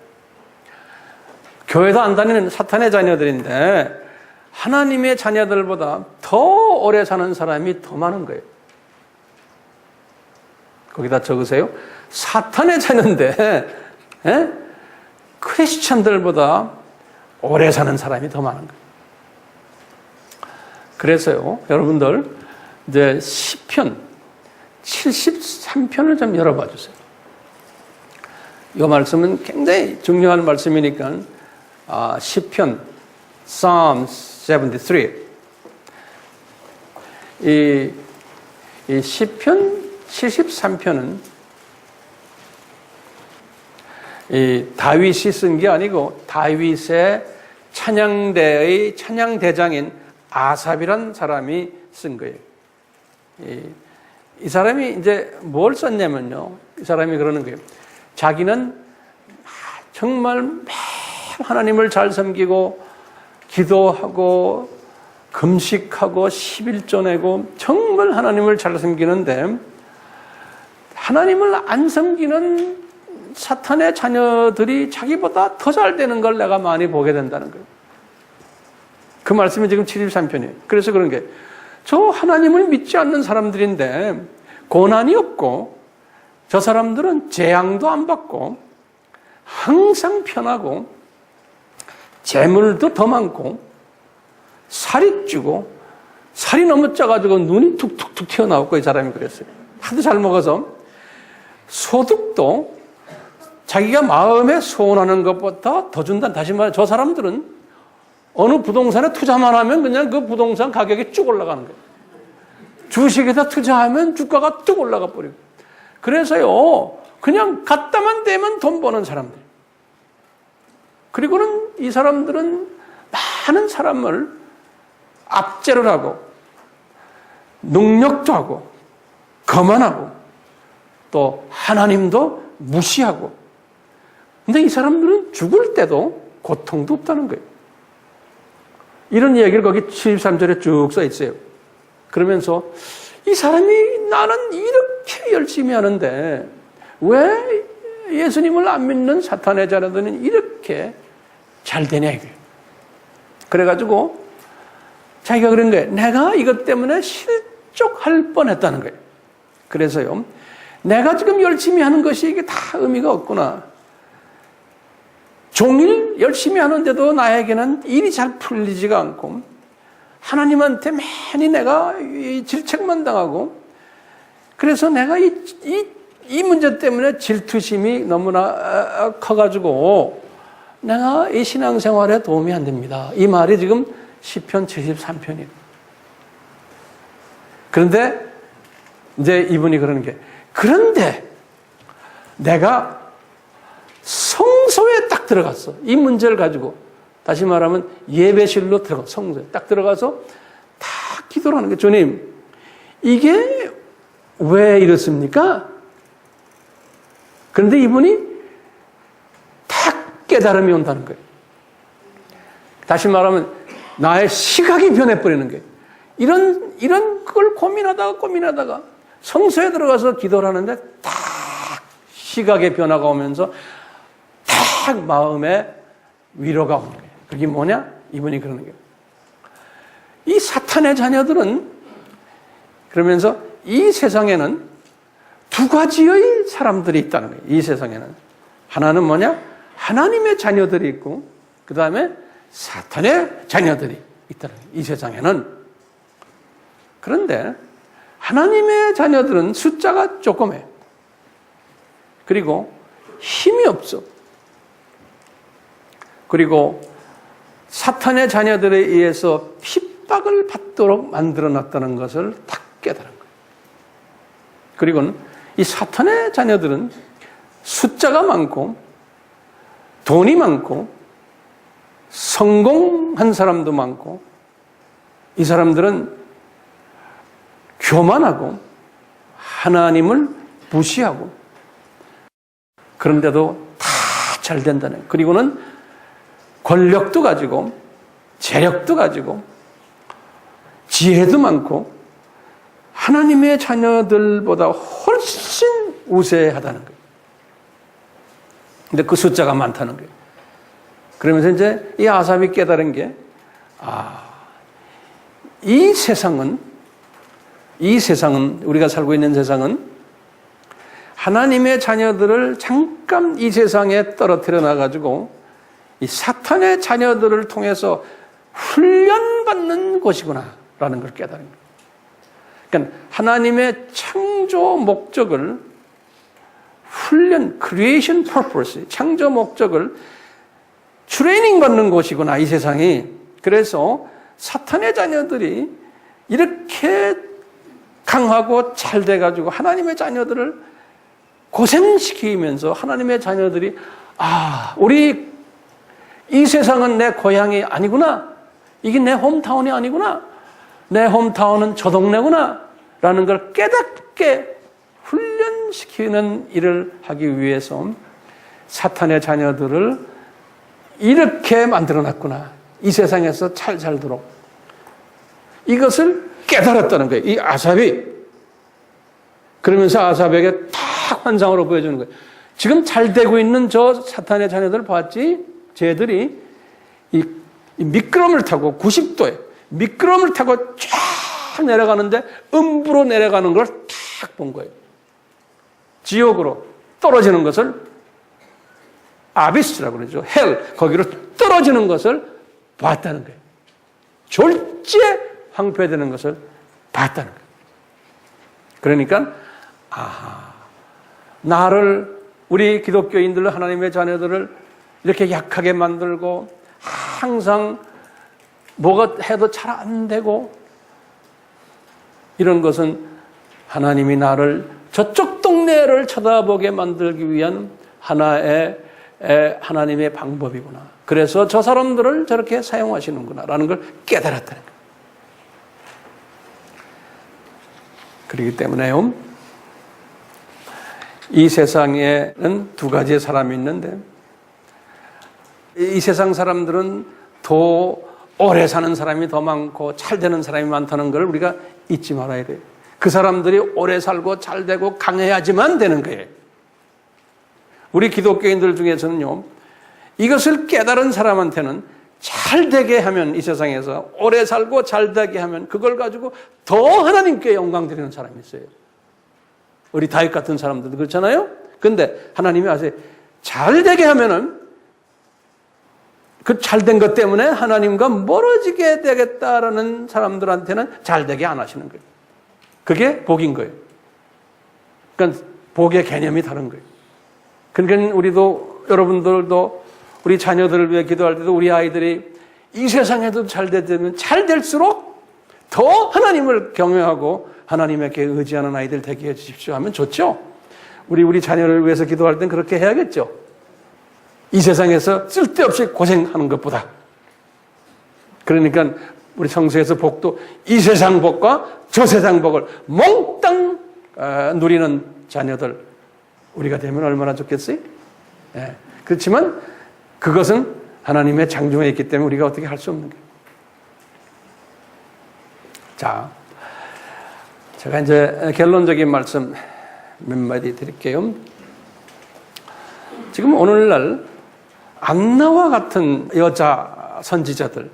교회도 안 다니는 사탄의 자녀들인데, 하나님의 자녀들보다 더 오래 사는 사람이 더 많은 거예요. 거기다 적으세요. 사탄의 자녀인데, 크리스천들보다 오래 사는 사람이 더 많은 거예요. 그래서요, 여러분들, 이제 시편 73편을 좀 열어봐 주세요. 이 말씀은 굉장히 중요한 말씀이니까, 시편, Psalm 73. 이 시편 73편은 이 다윗이 쓴 게 아니고 다윗의 찬양대의 찬양대장인 아삽이란 사람이 쓴 거예요. 이 사람이 이제 뭘 썼냐면요. 이 사람이 그러는 거예요. 자기는 정말 매일 하나님을 잘 섬기고 기도하고 금식하고 11조 내고 정말 하나님을 잘 섬기는데, 하나님을 안 섬기는 사탄의 자녀들이 자기보다 더 잘 되는 걸 내가 많이 보게 된다는 거예요. 그 말씀이 지금 73편이에요. 그래서 그런 게, 저 하나님을 믿지 않는 사람들인데 고난이 없고, 저 사람들은 재앙도 안 받고 항상 편하고 재물도 더 많고 살이 찌고 살이 너무 쪄가지고 눈이 툭툭툭 튀어나오고, 이 사람이 그랬어요. 하도 잘 먹어서 소득도 자기가 마음에 소원하는 것보다 더 준다. 다시 말해, 저 사람들은 어느 부동산에 투자만 하면 그냥 그 부동산 가격이 쭉 올라가는 거예요. 주식에다 투자하면 주가가 쭉 올라가 버리고. 그래서요, 그냥 갖다만 대면 돈 버는 사람들. 그리고는 이 사람들은 많은 사람을 압제를 하고, 능력도 하고, 거만하고, 또 하나님도 무시하고. 근데 이 사람들은 죽을 때도 고통도 없다는 거예요. 이런 이야기를 거기 73절에 쭉 써 있어요. 그러면서 이 사람이 나는 이렇게 열심히 하는데 왜 예수님을 안 믿는 사탄의 자녀들은 이렇게 잘 되냐 이거예요. 그래가지고 자기가 그런 거예요. 내가 이것 때문에 실족할 뻔했다는 거예요. 그래서요, 내가 지금 열심히 하는 것이 이게 다 의미가 없구나. 종일 열심히 하는데도 나에게는 일이 잘 풀리지가 않고, 하나님한테 많이 내가 질책만 당하고, 그래서 내가 이 문제 때문에 질투심이 너무나 커가지고 내가 이 신앙생활에 도움이 안 됩니다. 이 말이 지금 시편 73편이에요. 그런데 이제 이분이 그러는 게, 그런데 내가 성소에 딱 들어갔어. 이 문제를 가지고, 다시 말하면 예배실로 들어가, 성소에 딱 들어가서 다 기도를 하는 게, 주님, 이게 왜 이렇습니까? 그런데 이분이 딱 깨달음이 온다는 거예요. 다시 말하면 나의 시각이 변해버리는 거예요. 이런 걸 고민하다가 성소에 들어가서 기도를 하는데 딱 시각의 변화가 오면서 딱 마음에 위로가 오는 거예요. 그게 뭐냐? 이분이 그러는 거예요. 이 사탄의 자녀들은, 그러면서 이 세상에는 두 가지의 사람들이 있다는 거예요. 이 세상에는. 하나는 뭐냐? 하나님의 자녀들이 있고, 그 다음에 사탄의 자녀들이 있다는 거예요. 이 세상에는. 그런데 하나님의 자녀들은 숫자가 조그매. 그리고 힘이 없어. 그리고 사탄의 자녀들에 의해서 핍박을 받도록 만들어놨다는 것을 딱 깨달은 거예요. 그리고는 이 사탄의 자녀들은 숫자가 많고 돈이 많고 성공한 사람도 많고, 이 사람들은 교만하고 하나님을 무시하고, 그런데도 다 잘 된다는 거예요. 그리고는 권력도 가지고 재력도 가지고 지혜도 많고 하나님의 자녀들보다 훨씬 우세하다는 거예요. 근데 그 숫자가 많다는 거예요. 그러면서 이제 이 아삽이 깨달은 게, 이 세상은, 우리가 살고 있는 세상은 하나님의 자녀들을 잠깐 이 세상에 떨어뜨려 놔가지고 이 사탄의 자녀들을 통해서 훈련받는 곳이구나 라는 걸 깨달은 거예요. 그러니까 하나님의 창조 목적을 creation purpose, 창조 목적을 트레이닝 받는 곳이구나, 이 세상이. 그래서 사탄의 자녀들이 이렇게 강하고 잘 돼가지고 하나님의 자녀들을 고생시키면서 하나님의 자녀들이, 우리 이 세상은 내 고향이 아니구나. 이게 내 홈타운이 아니구나. 내 홈타운은 저 동네구나. 라는 걸 깨닫게 훈련시키는 일을 하기 위해서 사탄의 자녀들을 이렇게 만들어놨구나. 이 세상에서 잘 살도록. 이것을 깨달았다는 거예요. 이 아삽이. 그러면서 아삽에게 딱 환상으로 보여주는 거예요. 지금 잘 되고 있는 저 사탄의 자녀들 봤지? 쟤들이 이 미끄럼을 타고 90도에 미끄럼을 타고 쫙 내려가는데 음부로 내려가는 걸 딱 본 거예요. 지옥으로 떨어지는 것을 아비스라고 그러죠. 헬, 거기로 떨어지는 것을 봤다는 거예요. 졸지에 황폐되는 것을 봤다는 거예요. 그러니까 나를, 우리 기독교인들, 하나님의 자녀들을 이렇게 약하게 만들고 항상 뭐가 해도 잘 안 되고, 이런 것은 하나님이 나를 저쪽 동네를 쳐다보게 만들기 위한 하나님의 방법이구나. 그래서 저 사람들을 저렇게 사용하시는구나 라는 걸 깨달았다는 거예요. 그렇기 때문에요, 이 세상에는 두 가지의 사람이 있는데, 이 세상 사람들은 더 오래 사는 사람이 더 많고 잘 되는 사람이 많다는 걸 우리가 잊지 말아야 돼요. 그 사람들이 오래 살고 잘 되고 강해야지만 되는 거예요. 우리 기독교인들 중에서는요, 이것을 깨달은 사람한테는 잘 되게 하면, 이 세상에서 오래 살고 잘 되게 하면 그걸 가지고 더 하나님께 영광 드리는 사람이 있어요. 우리 다윗 같은 사람들도 그렇잖아요. 근데 하나님이 아세요, 잘 되게 하면은 그 잘된 것 때문에 하나님과 멀어지게 되겠다라는 사람들한테는 잘 되게 안 하시는 거예요. 그게 복인 거예요. 그러니까 복의 개념이 다른 거예요. 그러니까 우리도, 여러분들도 우리 자녀들을 위해 기도할 때도 우리 아이들이 이 세상에도 잘 되면 잘 될수록 더 하나님을 경외하고 하나님에게 의지하는 아이들 되게 해주십시오 하면 좋죠. 우리 자녀를 위해서 기도할 땐 그렇게 해야겠죠. 이 세상에서 쓸데없이 고생하는 것보다. 그러니까 우리 성서에서 복도 이 세상 복과 저 세상 복을 몽땅 누리는 자녀들 우리가 되면 얼마나 좋겠어요? 네. 그렇지만 그것은 하나님의 장중에 있기 때문에 우리가 어떻게 할 수 없는 거예요. 자, 제가 이제 결론적인 말씀 몇 마디 드릴게요. 지금 오늘날 안나와 같은 여자 선지자들,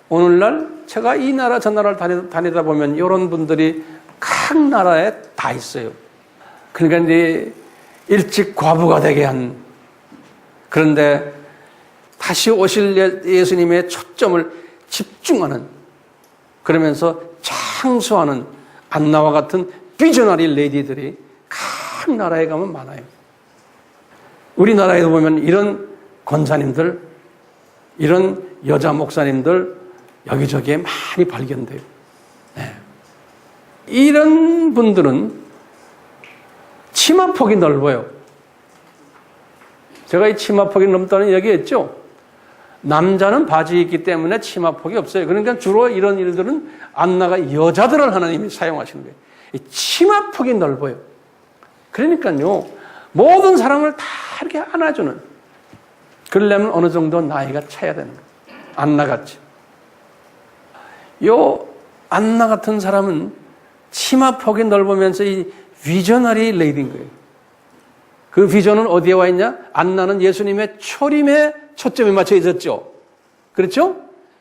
오늘날 제가 이 나라 저 나라를 다니다 보면 이런 분들이 각 나라에 다 있어요. 그러니까 이제 일찍 과부가 되게 한, 그런데 다시 오실 예수님의 초점을 집중하는, 그러면서 창수하는 안나와 같은 비저너리 레이디들이 각 나라에 가면 많아요. 우리나라에도 보면 이런 권사님들, 이런 여자 목사님들 여기저기에 많이 발견돼요. 네. 이런 분들은 치마폭이 넓어요. 제가 이 치마폭이 넓다는 얘기했죠. 남자는 바지 있기 때문에 치마폭이 없어요. 그러니까 주로 이런 일들은 안나가 여자들을 하나님이 사용하시는 거예요. 이 치마폭이 넓어요. 그러니까요, 모든 사람을 다 이렇게 안아주는, 그러려면 어느 정도 나이가 차야 되는 거예요. 안나같이. 요 안나 같은 사람은 치마폭이 넓으면서 이 비저너리 레이디인 거예요. 그 비전은 어디에 와 있냐? 안나는 예수님의 초림에 초점이 맞춰 있었죠. 그렇죠?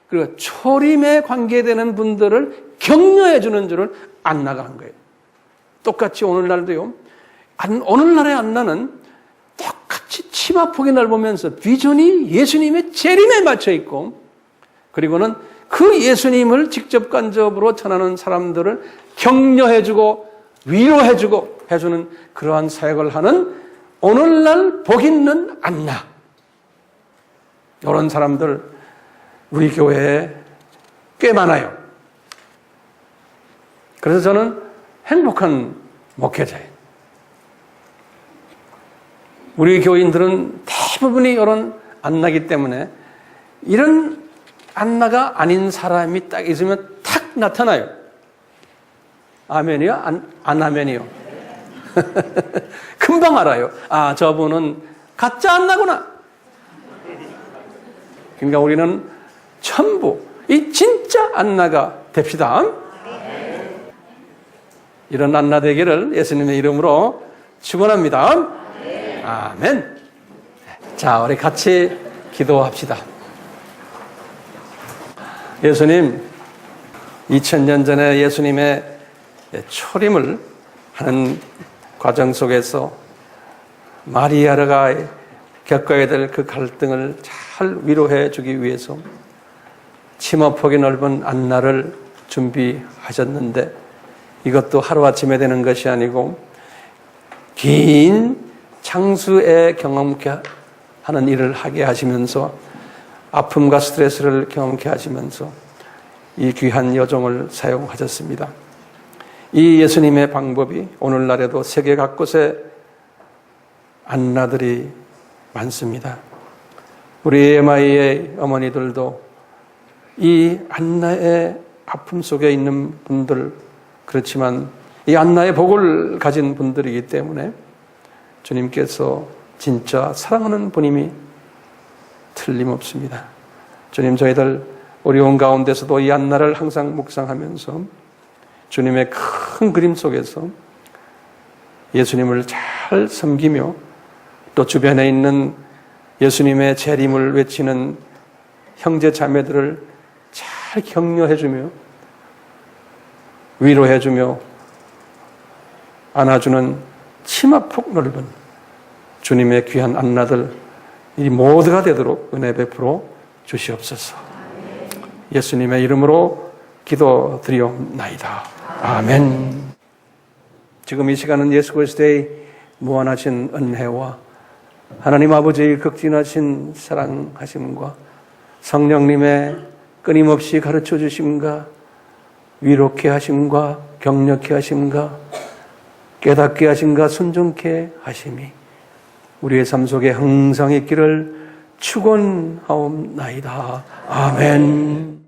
그리고 초림에 관계되는 분들을 격려해 주는 줄을 안나가 한 거예요. 똑같이 오늘날도요. 오늘날의 안나는 똑같이 치마폭이 넓으면서 비전이 예수님의 재림에 맞춰 있고, 그리고는 그 예수님을 직접 간접으로 전하는 사람들을 격려해주고 위로해주고 해주는 그러한 사역을 하는 오늘날 복 있는 안나, 이런 사람들 우리 교회에 꽤 많아요. 그래서 저는 행복한 목회자예요. 우리 교인들은 대부분이 이런 안나기 때문에 이런 안나가 아닌 사람이 딱 있으면 탁 나타나요. 아멘이요? 안 아멘이요? 금방 알아요. 아, 저분은 가짜 안나구나. 그러니까 우리는 전부 이 진짜 안나가 됩시다. 이런 안나 되기를 예수님의 이름으로 축원합니다. 아멘. 자, 우리 같이 기도합시다. 예수님, 2000년 전에 예수님의 초림을 하는 과정 속에서 마리아가 겪어야 될 그 갈등을 잘 위로해 주기 위해서 치마폭이 넓은 안나를 준비하셨는데, 이것도 하루아침에 되는 것이 아니고 긴 창수의 경험케 하는 일을 하게 하시면서 아픔과 스트레스를 경험케 하시면서 이 귀한 여종을 사용하셨습니다. 이 예수님의 방법이 오늘날에도 세계 곳곳에 안나들이 많습니다. 우리 AMI의 어머니들도 이 안나의 아픔 속에 있는 분들, 그렇지만 이 안나의 복을 가진 분들이기 때문에 주님께서 진짜 사랑하는 분임이 틀림없습니다. 주님, 저희들 어려운 가운데서도 이 안나를 항상 묵상하면서 주님의 큰 그림 속에서 예수님을 잘 섬기며 또 주변에 있는 예수님의 재림을 외치는 형제 자매들을 잘 격려해주며 위로해주며 안아주는 치마폭 넓은 주님의 귀한 안나들 이 모두가 되도록 은혜 베풀어 주시옵소서. 예수님의 이름으로 기도드리옵나이다. 아멘. 지금 이 시간은 예수 그리스도의 무한하신 은혜와 하나님 아버지의 극진하신 사랑하심과 성령님의 끊임없이 가르쳐 주심과 위로케 하심과 격려케 하심과 깨닫게 하심과 순종케 하심이 우리의 삶 속에 항상 있기를 축원하옵나이다. 아멘.